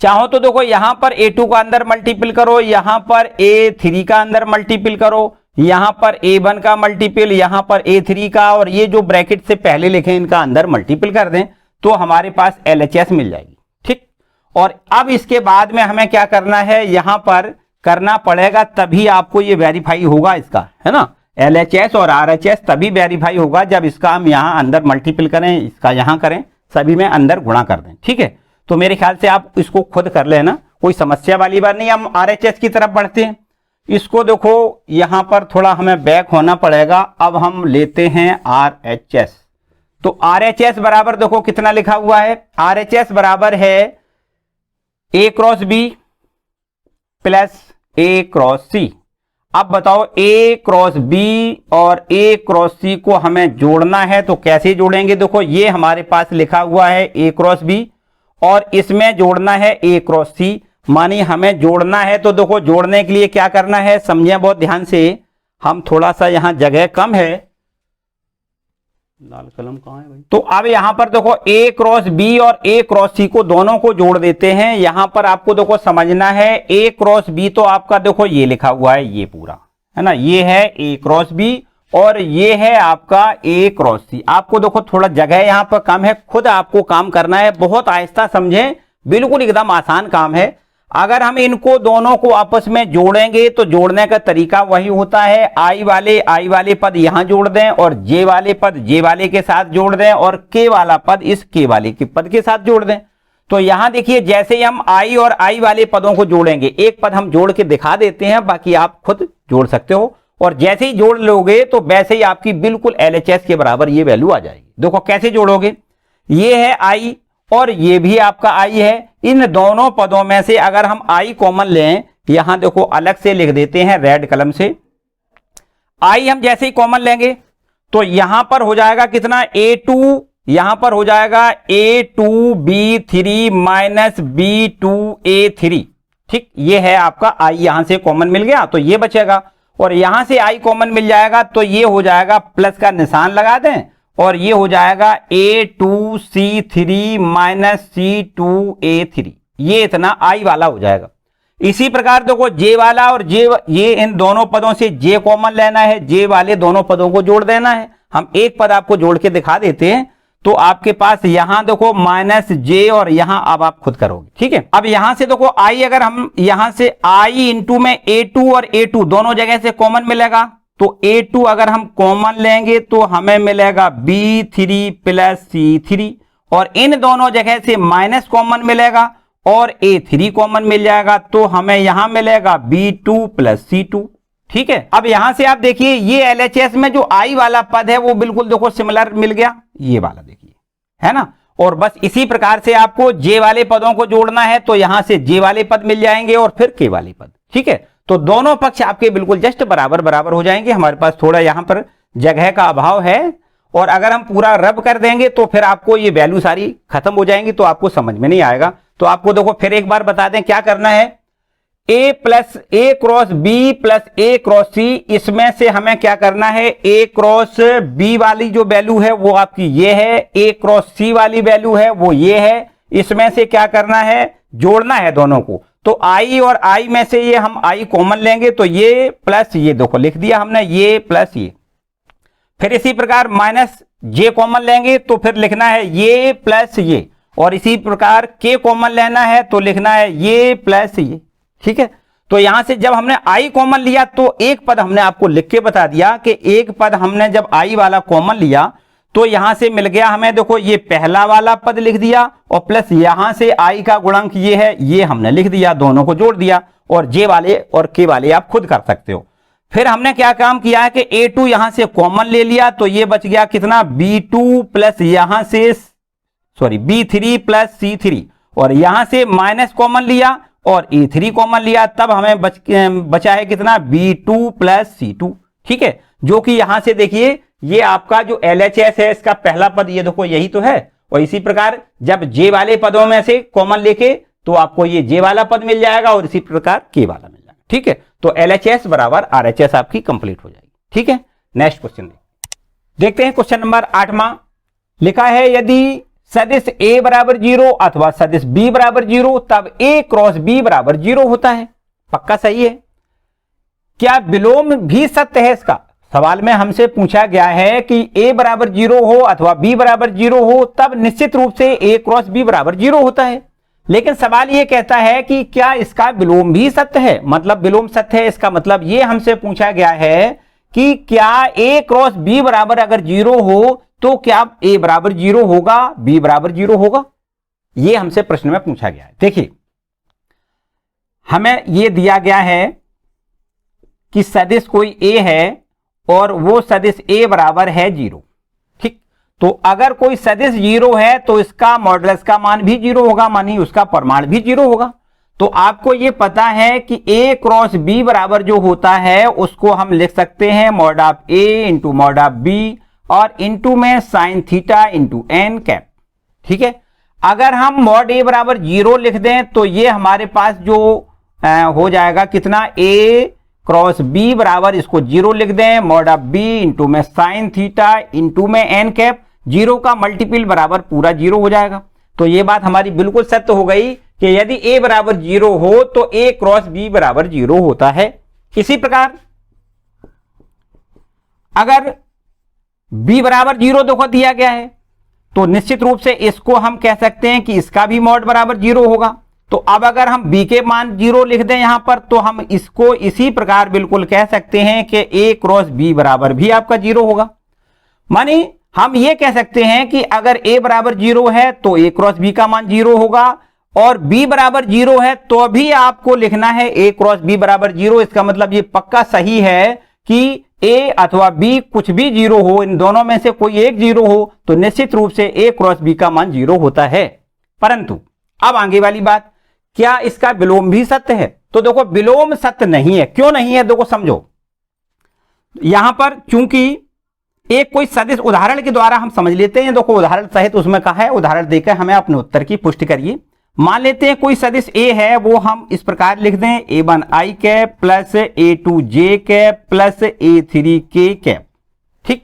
चाहो तो देखो यहां पर A2 का अंदर मल्टीपल करो, यहां पर A3 का अंदर मल्टीपल करो, यहां पर A1 का मल्टीपल, यहां पर A3 का और ये जो ब्रैकेट से पहले लिखे इनका अंदर मल्टीपल कर दें तो हमारे पास LHS मिल जाएगी, ठीक। और अब इसके बाद में हमें क्या करना है, यहां पर करना पड़ेगा तभी आपको ये वेरीफाई होगा इसका, है ना, LHS और RHS तभी वेरीफाई होगा जब इसका हम यहां अंदर मल्टीपल करें, इसका यहां करें, सभी में अंदर गुणा कर दें, ठीक है। तो मेरे ख्याल से आप इसको खुद कर लेना, कोई समस्या वाली बात नहीं। हम RHS की तरफ बढ़ते हैं। इसको देखो यहां पर थोड़ा हमें बैक होना पड़ेगा। अब हम लेते हैं RHS। तो RHS बराबर देखो कितना लिखा हुआ है, RHS बराबर है A cross B plus A cross C। अब बताओ A क्रॉस B और A क्रॉस C को हमें जोड़ना है तो कैसे जोड़ेंगे। देखो ये हमारे पास लिखा हुआ है A क्रॉस B और इसमें जोड़ना है A क्रॉस C, मानी हमें जोड़ना है। तो देखो जोड़ने के लिए क्या करना है, समझिए बहुत ध्यान से। हम थोड़ा सा यहां जगह कम है, लाल कलम कहां है भाई। तो अब यहां पर देखो A क्रॉस B और A क्रॉस C को दोनों को जोड़ देते हैं। यहां पर आपको देखो समझना है A क्रॉस B तो आपका देखो ये लिखा हुआ है, ये पूरा है ना, ये है A क्रॉस B और ये है आपका A क्रॉस C। आपको देखो थोड़ा जगह यहां पर कम है, खुद आपको काम करना है, बहुत आहिस्ता समझें, बिल्कुल एकदम आसान काम है। अगर हम इनको दोनों को आपस में जोड़ेंगे तो जोड़ने का तरीका वही होता है, आई वाले पद यहां जोड़ दें और जे वाले पद जे वाले के साथ जोड़ दें और के वाला पद इस के वाले के पद के साथ जोड़ दें। तो यहां देखिए जैसे ही हम आई और आई वाले पदों को जोड़ेंगे, एक पद हम जोड़ के दिखा देते हैं, बाकी आप खुद जोड़ सकते हो और जैसे ही जोड़ लोगे तो वैसे ही आपकी बिल्कुल LHS के बराबर ये वैल्यू आ जाएगी। देखो कैसे जोड़ोगे, ये है आई और ये भी आपका आई है। इन दोनों पदों में से अगर हम आई कॉमन लें, यहां देखो अलग से लिख देते हैं रेड कलम से। आई हम जैसे ही कॉमन लेंगे तो यहां पर हो जाएगा कितना A2, यहां पर हो जाएगा A2B3 माइनस B2A3, ठीक। ये है आपका आई, यहां से कॉमन मिल गया तो ये बचेगा और यहां से आई कॉमन मिल जाएगा तो ये हो जाएगा, प्लस का निशान लगा दें और ये हो जाएगा A2C3 माइनस C2A3, ये इतना आई वाला हो जाएगा। इसी प्रकार देखो जे वाला और जे, ये इन दोनों पदों से जे कॉमन लेना है, जे वाले दोनों पदों को जोड़ देना है। हम एक पद आपको जोड़ के दिखा देते हैं, तो आपके पास यहां देखो माइनस जे और यहां अब आप खुद करोगे, ठीक है। अब यहां से देखो आई, अगर हम यहां से आई इंटू में A2 और A2 दोनों जगह से कॉमन मिलेगा, तो A2 अगर हम कॉमन लेंगे तो हमें मिलेगा B3 प्लस C3, और इन दोनों जगह से माइनस कॉमन मिलेगा और A3 कॉमन मिल जाएगा, तो हमें यहां मिलेगा B2 प्लस C2, ठीक है। अब यहां से आप देखिए ये LHS में जो आई वाला पद है वो बिल्कुल देखो सिमिलर मिल गया, ये वाला देखिए, है ना। और बस इसी प्रकार से आपको जे वाले पदों को जोड़ना है, तो यहां से जे वाले पद मिल जाएंगे और फिर के वाले पद, ठीक है। तो दोनों पक्ष आपके बिल्कुल जस्ट बराबर बराबर हो जाएंगे। हमारे पास थोड़ा यहां पर जगह का अभाव है, और अगर हम पूरा रब कर देंगे तो फिर आपको ये वैल्यू सारी खत्म हो जाएंगी, तो आपको समझ में नहीं आएगा। तो आपको देखो फिर एक बार बता दें क्या करना है, A plus A cross B plus A cross C, इसमें से हमें क्या करना है, A क्रॉस B वाली जो वैल्यू है वो आपकी ये है, A क्रॉस C वाली वैल्यू है वो ये है, इसमें से क्या करना है, जोड़ना है दोनों को। तो I और I में से ये हम I कॉमन लेंगे, तो ये प्लस ये देखो लिख दिया हमने, ये प्लस ये। फिर इसी प्रकार माइनस J कॉमन लेंगे तो फिर लिखना है ये प्लस ये, और इसी प्रकार K कॉमन लेना है तो लिखना है ये प्लस ये, ठीक है। तो यहां से जब हमने आई कॉमन लिया तो एक पद हमने आपको लिख के बता दिया कि एक पद हमने जब आई वाला कॉमन लिया तो यहां से मिल गया हमें, देखो ये पहला वाला पद लिख दिया, और प्लस यहां से आई का गुणांक ये है, ये हमने लिख दिया, दोनों को जोड़ दिया। और जे वाले और के वाले आप खुद कर सकते हो। फिर हमने क्या काम किया है कि A2 यहां से कॉमन ले लिया, तो ये बच गया कितना, B2 प्लस यहां से B3 प्लस C3, और यहां से माइनस कॉमन लिया और A3 कॉमन लिया, तब हमें बचा है कितना, B2 प्लस C2, ठीक है। जो कि यहां से देखिए ये आपका जो LHS है इसका पहला पद ये देखो यही तो है, और इसी प्रकार जब जे वाले पदों में से कॉमन लेके तो आपको ये जे वाला पद मिल जाएगा और इसी प्रकार के वाला मिल जाएगा, ठीक है। तो LHS बराबर RHS आपकी कंप्लीट हो जाएगी, ठीक है। नेक्स्ट क्वेश्चन देखते हैं। क्वेश्चन नंबर 8वां लिखा है, यदि सदिश A बराबर 0 अथवा सदिश B बराबर 0 तब A क्रॉस B बराबर 0 होता है। पक्का सही है। क्या विलोम भी सत्य है? इसका सवाल में हमसे पूछा गया है कि A बराबर 0 हो अथवा B बराबर 0 हो तब निश्चित रूप से A क्रॉस B बराबर 0 होता है। लेकिन सवाल यह कहता है कि क्या इसका विलोम भी सत्य है, मतलब विलोम सत्य है, इसका मतलब यह हमसे पूछा गया है कि क्या A क्रॉस B बराबर अगर 0 हो तो क्या A बराबर 0 होगा, B बराबर 0 होगा? यह हमसे प्रश्न में पूछा गया है। देखिए हमें यह दिया गया है कि सदिश कोई A है और वो सदिश A बराबर है 0, ठीक। तो अगर कोई सदिश 0 है तो इसका मॉडुलस का मान भी 0 होगा, मानी उसका परिमाण भी 0 होगा। तो आपको यह पता है कि A क्रॉस B बराबर जो होता है उसको हम लिख सकते हैं mod of A into mod of B और इंटू में sine theta into N cap, ठीक है। अगर हम मॉड A बराबर 0 लिख दें तो ये हमारे पास जो हो जाएगा कितना, A क्रॉस B बराबर इसको 0 लिख दें मॉड ऑफ B इंटू में साइन थीटा इंटू में एन कैप, 0 का मल्टीपल बराबर पूरा 0 हो जाएगा। तो ये बात हमारी बिल्कुल सत्य हो गई कि यदि A बराबर 0 हो तो A क्रॉस B बराबर 0 होता है। इसी प्रकार अगर B बराबर 0 देखो दिया गया है तो निश्चित रूप से इसको हम कह सकते हैं कि इसका भी मॉड बराबर 0 होगा। तो अब अगर हम B के मान 0 लिख दें यहां पर तो हम इसको इसी प्रकार बिल्कुल कह सकते हैं कि A क्रॉस B बराबर भी आपका 0 होगा। मानी हम ये कह सकते हैं कि अगर A बराबर 0 है तो A क्रॉस B का मान 0 होगा, और B बराबर 0 है तो भी आपको लिखना है A क्रॉस B बराबर 0। इसका मतलब ये पक्का सही है कि A अथवा B कुछ भी 0 हो, इन दोनों में से कोई एक 0 हो तो निश्चित रूप से A क्रॉस B का मान 0 होता है। परंतु अब आगे वाली बात, क्या इसका विलोम भी सत्य है? तो देखो विलोम सत्य नहीं है। क्यों नहीं है देखो समझो। यहां पर चूंकि एक कोई सदिश उदाहरण के द्वारा हम समझ लेते हैं। देखो उदाहरण सहित उसमें कहा है, उदाहरण देकर हमें अपने उत्तर की पुष्टि करिए। मान लेते हैं कोई सदिश ए है, वो हम इस प्रकार लिख दें A1 i cap plus A2 j cap plus A3 k cap. ठीक,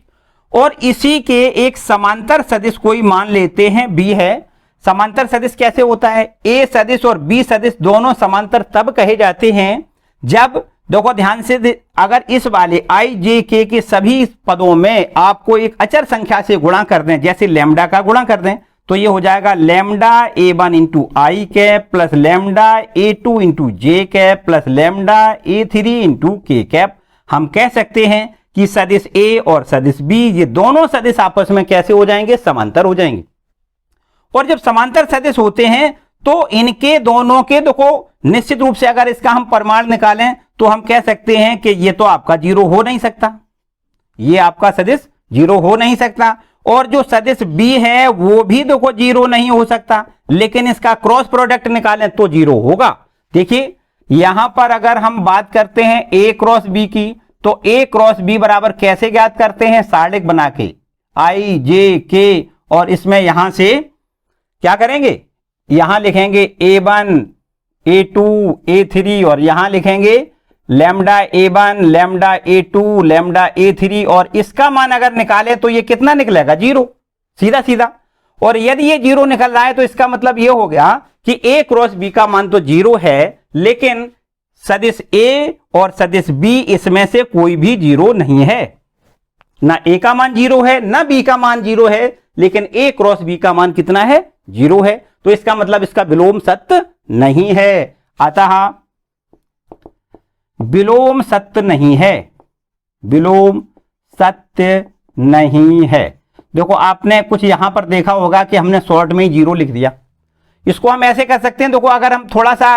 और इसी के एक समांतर सदिश कोई मान लेते हैं B है। समांतर सदिश कैसे होता है? A सदिश और B सदिश दोनों समांतर तब कहे जाते हैं जब, देखो ध्यान से, अगर इस वाले i j k के सभी पदों में आपको एक अचर संख्या से गुणा कर दें, जैसे लैम्डा का गुणा कर दें, तो ये हो जाएगा lambda A1 into I cap plus lambda A2 into J cap plus lambda A3 into K cap. हम कह सकते हैं कि सदिश A और सदिश B, ये दोनों सदिश आपस में कैसे हो जाएंगे? समांतर हो जाएंगे। और जब समांतर सदिश होते हैं तो इनके दोनों के, देखो निश्चित रूप से अगर इसका हम परिमाण निकालें तो हम कह सकते हैं कि ये तो आपका जीरो हो नहीं सकता, ये आपका सदिश जीरो हो नहीं सकता। और जो सदिश B है वो भी देखो जीरो नहीं हो सकता, लेकिन इसका क्रॉस प्रोडक्ट निकालें तो जीरो होगा। देखिए यहां पर अगर हम बात करते हैं A क्रॉस B की, तो A क्रॉस B बराबर कैसे ज्ञात करते हैं? सारणिक बना के I J K, और इसमें यहां से क्या करेंगे? यहां लिखेंगे A1 A2 A3, और यहां लिखेंगे lambda A1 lambda A2 lambda A3, और इसका मान अगर निकाले तो ये कितना निकलेगा? जीरो, सीधा सीधा। और यदि ये जीरो निकल रहा है तो इसका मतलब ये हो गया कि A क्रॉस B का मान तो जीरो है, लेकिन सदिश A और सदिश B इसमें से कोई भी जीरो नहीं है। ना A का मान जीरो है ना B का मान जीरो है, लेकिन A क्रॉस B का मान कितना है? जीरो है। तो इसका मतलब इसका विलोम सत्य नहीं है, अतः विलोम सत्य नहीं है, विलोम सत्य नहीं है। देखो आपने कुछ यहां पर देखा होगा कि हमने शॉर्ट में ही जीरो लिख दिया। इसको हम ऐसे कर सकते हैं, देखो अगर हम थोड़ा सा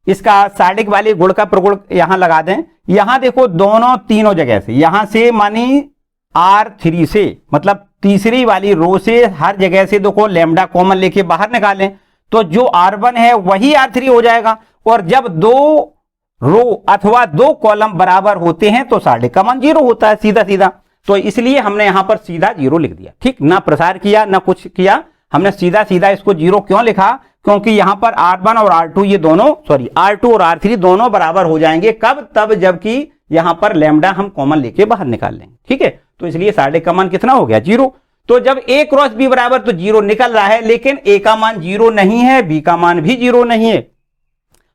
इसका सारणिक वाली गुण का प्रगुण यहां लगा दें, यहां देखो दोनों तीनों जगह से, यहां से मानी R3 से, मतलब तीसरी वाली रो से हर जगह से देखो लैम्डा कॉमन लेके बाहर निकालें तो जो R1 है वही R3 हो जाएगा। और जब दो रो अथवा दो कॉलम बराबर होते हैं तो सारणिक का मान जीरो होता है, सीधा सीधा। तो इसलिए हमने यहां पर सीधा जीरो लिख दिया। ठीक, ना प्रसार किया ना कुछ किया, हमने सीधा सीधा इसको जीरो क्यों लिखा? क्योंकि यहां पर R1 और R2 ये दोनों, सॉरी R2 और R3 दोनों बराबर हो जाएंगे। कब? तब जबकि यहां पर लैम्डा हम कॉमन लेके बाहर निकाल लेंगे। ठीक है, तो इसलिए सारणिक का मान कितना हो गया? जीरो। तो जब A क्रॉस B बराबर, तो जीरो निकल रहा है, लेकिन A का मान जीरो नहीं है, B का मान भी जीरो नहीं है,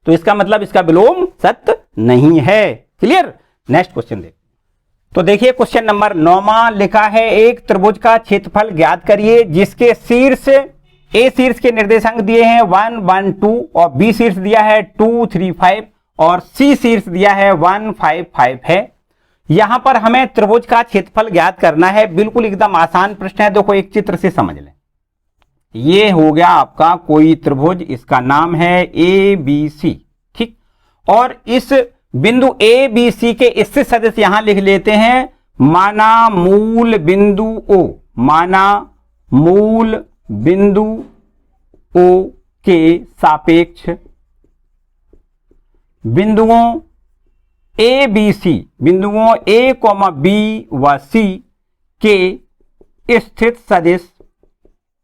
तो इसका मतलब इसका विलोम सत्य नहीं है। क्लियर? नेक्स्ट क्वेश्चन देख। तो देखिए क्वेश्चन नंबर 9 लिखा है, एक त्रिभुज का क्षेत्रफल ज्ञात करिए जिसके शीर्ष, A शीर्ष के निर्देशांक दिए हैं 1 1 2, और B शीर्ष दिया है 2 3 5, और C शीर्ष दिया है 1 5 5 है। यहां पर हमें त्रिभुज का क्षेत्रफल ज्ञात करना है। बिल्कुल एकदम आसान प्रश्न है, देखो एक चित्र से समझ लें। ये हो गया आपका कोई त्रिभुज, इसका नाम है ABC। ठीक, और इस बिंदु ABC के स्थित सदिश यहां लिख लेते हैं, माना मूल बिंदु O, माना मूल बिंदु O के सापेक्ष बिंदुओं ABC, बिंदुओं A, B व C के स्थित सदिश,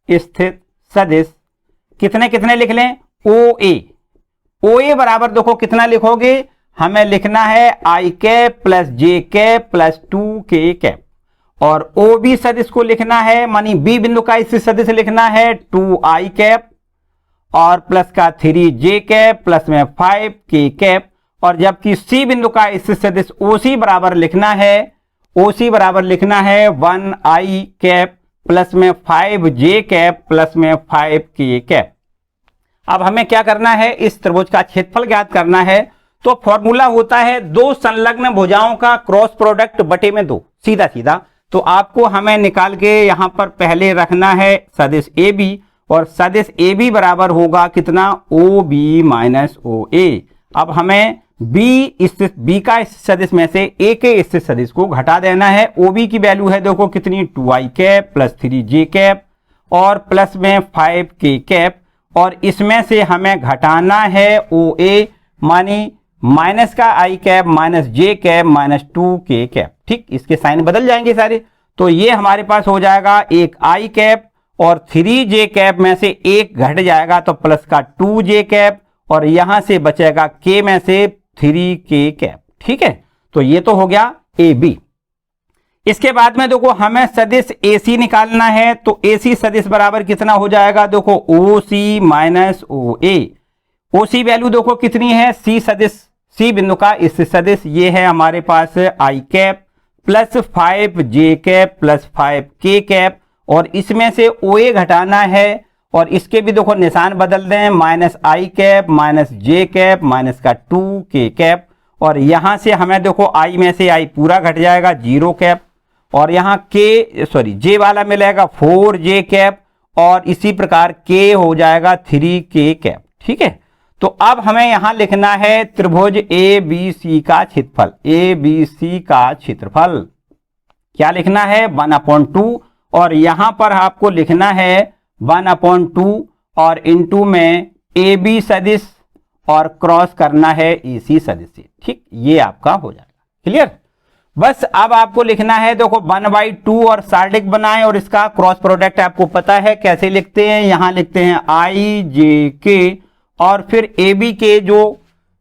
स्थित सदिश कितने कितने लिख लें? OA, OA बराबर देखो कितना लिखोगे? हमें लिखना है I cap plus J cap plus 2K cap, और OB सदिश को लिखना है, मानी B बिंदु का स्थित सदिश लिखना है 2I कैप और प्लस का 3J कैप प्लस में 5K कैप, और जबकि C बिंदु का स्थित सदिश OC बराबर लिखना है, OC बराबर लिखना है 1I कैप प्लस में 5J कैप प्लस में 5K कैप। अब हमें क्या करना है? इस त्रिभुज का क्षेत्रफल ज्ञात करना है। तो फॉर्मूला होता है दो संलग्न भुजाओं का क्रॉस प्रोडक्ट बटे में 2, सीधा सीधा। तो आपको हमें निकाल के यहां पर पहले रखना है सदिश AB, और सदिश AB बराबर होगा कितना? OB minus OA। अब हमें B का सदिश में से A के स्थित सदिश को घटा देना है। OB की वैल्यू है देखो कितनी? 2I cap plus 3J cap और प्लस में 5K कैप, और इसमें से हमें घटाना है OA, मानी माइनस का I cap minus J cap minus 2K cap. ठीक, इसके साइन बदल जाएंगे सारे। तो ये हमारे पास हो जाएगा एक I कैप और 3j कैप में से एक घट जाएगा तो प्लस का 2j कैप, और यहां से बचेगा k में से 3k कैप। ठीक है, तो ये तो हो गया ए बी। इसके बाद में देखो हमें सदिश AC निकालना है, तो AC सदिश बराबर कितना हो जाएगा, देखो OC minus OA। OC value देखो कितनी है, C सदिश, C बिंदु का इस सदिश ये है हमारे पास I cap plus 5J cap plus 5K cap, और इसमें से OA घटाना है, और इसके भी देखो निशान बदल दें, minus I cap minus J cap minus का 2K कैप, और यहां से हमें देखो I में से I पूरा घट जाएगा 0 कैप, और यहाँ J वाला मिलेगा 4J कैप, और इसी प्रकार K हो जाएगा 3K कैप। ठीक है, तो अब हमें यहां लिखना है त्रिभुज ABC का क्षेत्रफल। ABC का क्षेत्रफल क्या लिखना है, 1/2, और यहां पर आपको लिखना है 1/2 और इंटू में AB सदिश और क्रॉस करना है AC सदिश से। ठीक, ये आपका हो जाएगा क्लियर। बस अब आपको लिखना है देखो 1/2 और सार्डिक बनाएं, और इसका क्रॉस प्रोडक्ट आपको पता है कैसे लिखते हैं, यहां लिखते हैं IJK, और फिर AB के जो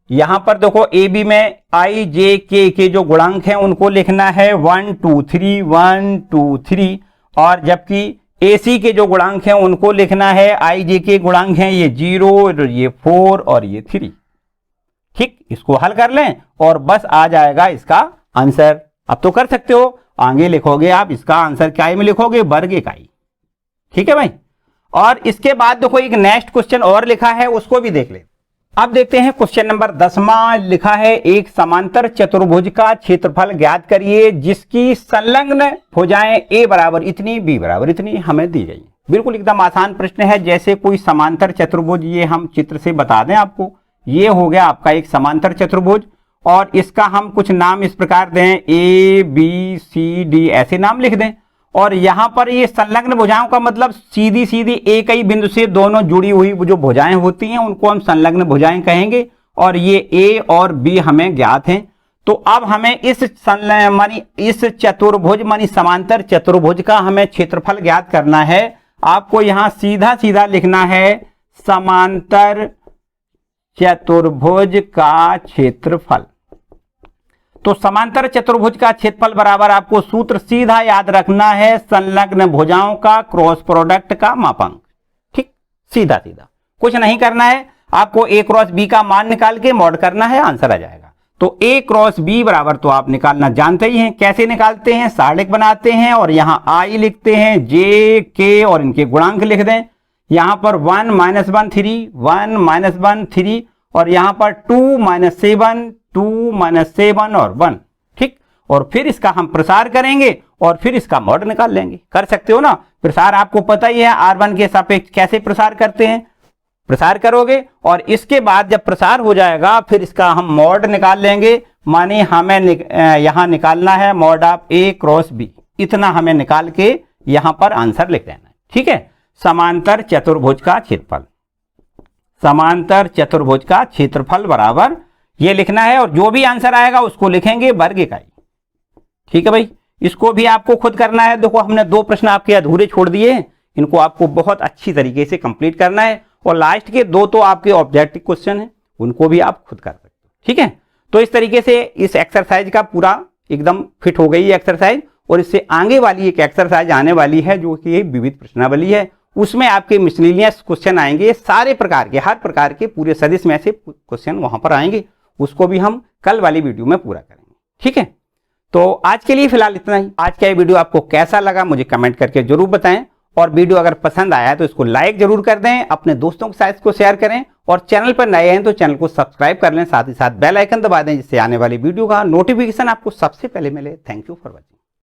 यहां पर देखो AB में IJK के जो गुणांक हैं उनको लिखना है 1 2 3 1 2 3, और जबकि AC के जो गुणांक हैं उनको लिखना है, IJK गुणांक हैं ये 0, ये 4 और ये 3। ठीक, इसको हल कर लें और बस आ जाएगा इसका आंसर। अब तो कर सकते हो, आगे लिखोगे आप इसका आंसर क्या में लिखोगे, वर्ग इकाई। ठीक है भाई, और इसके बाद देखो एक नेक्स्ट क्वेश्चन और लिखा है, उसको भी देख ले। अब देखते हैं क्वेश्चन नंबर 10वां लिखा है, एक समांतर चतुर्भुज का क्षेत्रफल ज्ञात करिए जिसकी संलग्न भुजाएं A बराबर इतनी B बराबर इतनी हमें दी गई। बिल्कुल एकदम आसान प्रश्न है, जैसे कोई समांतर चतुर्भुज, ये हम चित्र से बता दें आपको, ये हो गया आपका एक समांतर चतुर्भुज, और इसका हम कुछ नाम इस प्रकार दें ABCD ऐसे नाम लिख दें, और यहां पर ये संलग्न भुजाओं का मतलब सीधी सीधी एक ही बिंदु से दोनों जुड़ी हुई जो भुजाएं होती हैं उनको हम संलग्न भुजाएं कहेंगे, और ये A और B हमें ज्ञात हैं। तो अब हमें इस चतुर्भुज मानी समांतर चतुर्भुज का हमें क्षेत्रफल ज्ञात करना है। आपको यहां सीधा सीधा लिखना है समांतर चतुर्भुज का क्षेत्रफल। तो समांतर चतुर्भुज का क्षेत्रफल बराबर आपको सूत्र सीधा याद रखना है, संलग्न भुजाओं का क्रॉस प्रोडक्ट का मापांक। ठीक, सीधा सीधा कुछ नहीं करना है, आपको A क्रॉस B का मान निकाल के मॉड करना है, आंसर आ जाएगा। तो A क्रॉस B बराबर तो आप निकालना जानते ही हैं, कैसे निकालते हैं, सारलेख बनाते हैं और यहां I लिखते हैं, J K और इनके गुणांक लिख दें। यहां पर 1 -1 3 1 -1 3, और यहां पर 2 -7 2 -7 और 1। ठीक, और फिर इसका हम प्रसार करेंगे और फिर इसका मॉड निकाल लेंगे। कर सकते हो ना, प्रसार आपको पता ही है, R1 के सापेक्ष कैसे प्रसार करते हैं, प्रसार करोगे और इसके बाद जब प्रसार हो जाएगा फिर इसका हम मॉड निकाल लेंगे। माने हमें यहां निकालना है mod of A cross B, इतना हमें निकाल के यहां पर आंसर लिख देना है। ठीक है, समांतर चतुर्भुज का क्षेत्रफल, समांतर चतुर्भुज का क्षेत्रफल बराबर ये लिखना है, और जो भी आंसर आएगा उसको लिखेंगे वर्ग इकाई। ठीक है भाई, इसको भी आपको खुद करना है। देखो हमने 2 प्रश्न आपके अधूरे छोड़ दिए हैं, इनको आपको बहुत अच्छी तरीके से कंप्लीट करना है, और लास्ट के 2 तो आपके ऑब्जेक्टिव क्वेश्चन हैं, उनको भी आप खुद कर सकते हो। ठीक है, तो इस तरीके से इस एक्सरसाइज का पूरा एकदम फिट हो गई एक्सरसाइज, और इससे आगे वाली एक एक्सरसाइज आने वाली है जो कि विविध प्रश्नावली है, उसमें आपके मिसलेनियस क्वेश्चन आएंगे, सारे प्रकार के, हर प्रकार के पूरे सदिश में से क्वेश्चन वहां पर आएंगे, उसको भी हम कल वाली वीडियो में पूरा करेंगे। ठीक है, तो आज के लिए फिलहाल इतना ही। आज का ये वीडियो आपको कैसा लगा मुझे कमेंट करके जरूर बताएं, और वीडियो अगर पसंद आया तो इसको लाइक जरूर कर दें, अपने दोस्तों के साथ इसको शेयर करें, और चैनल पर नए हैं तो चैनल को सब्सक्राइब कर लें, साथ ही साथ बेल आइकन दबा दें जिससे आने वाली वीडियो का नोटिफिकेशन आपको सबसे पहले मिले। Thank you for watching.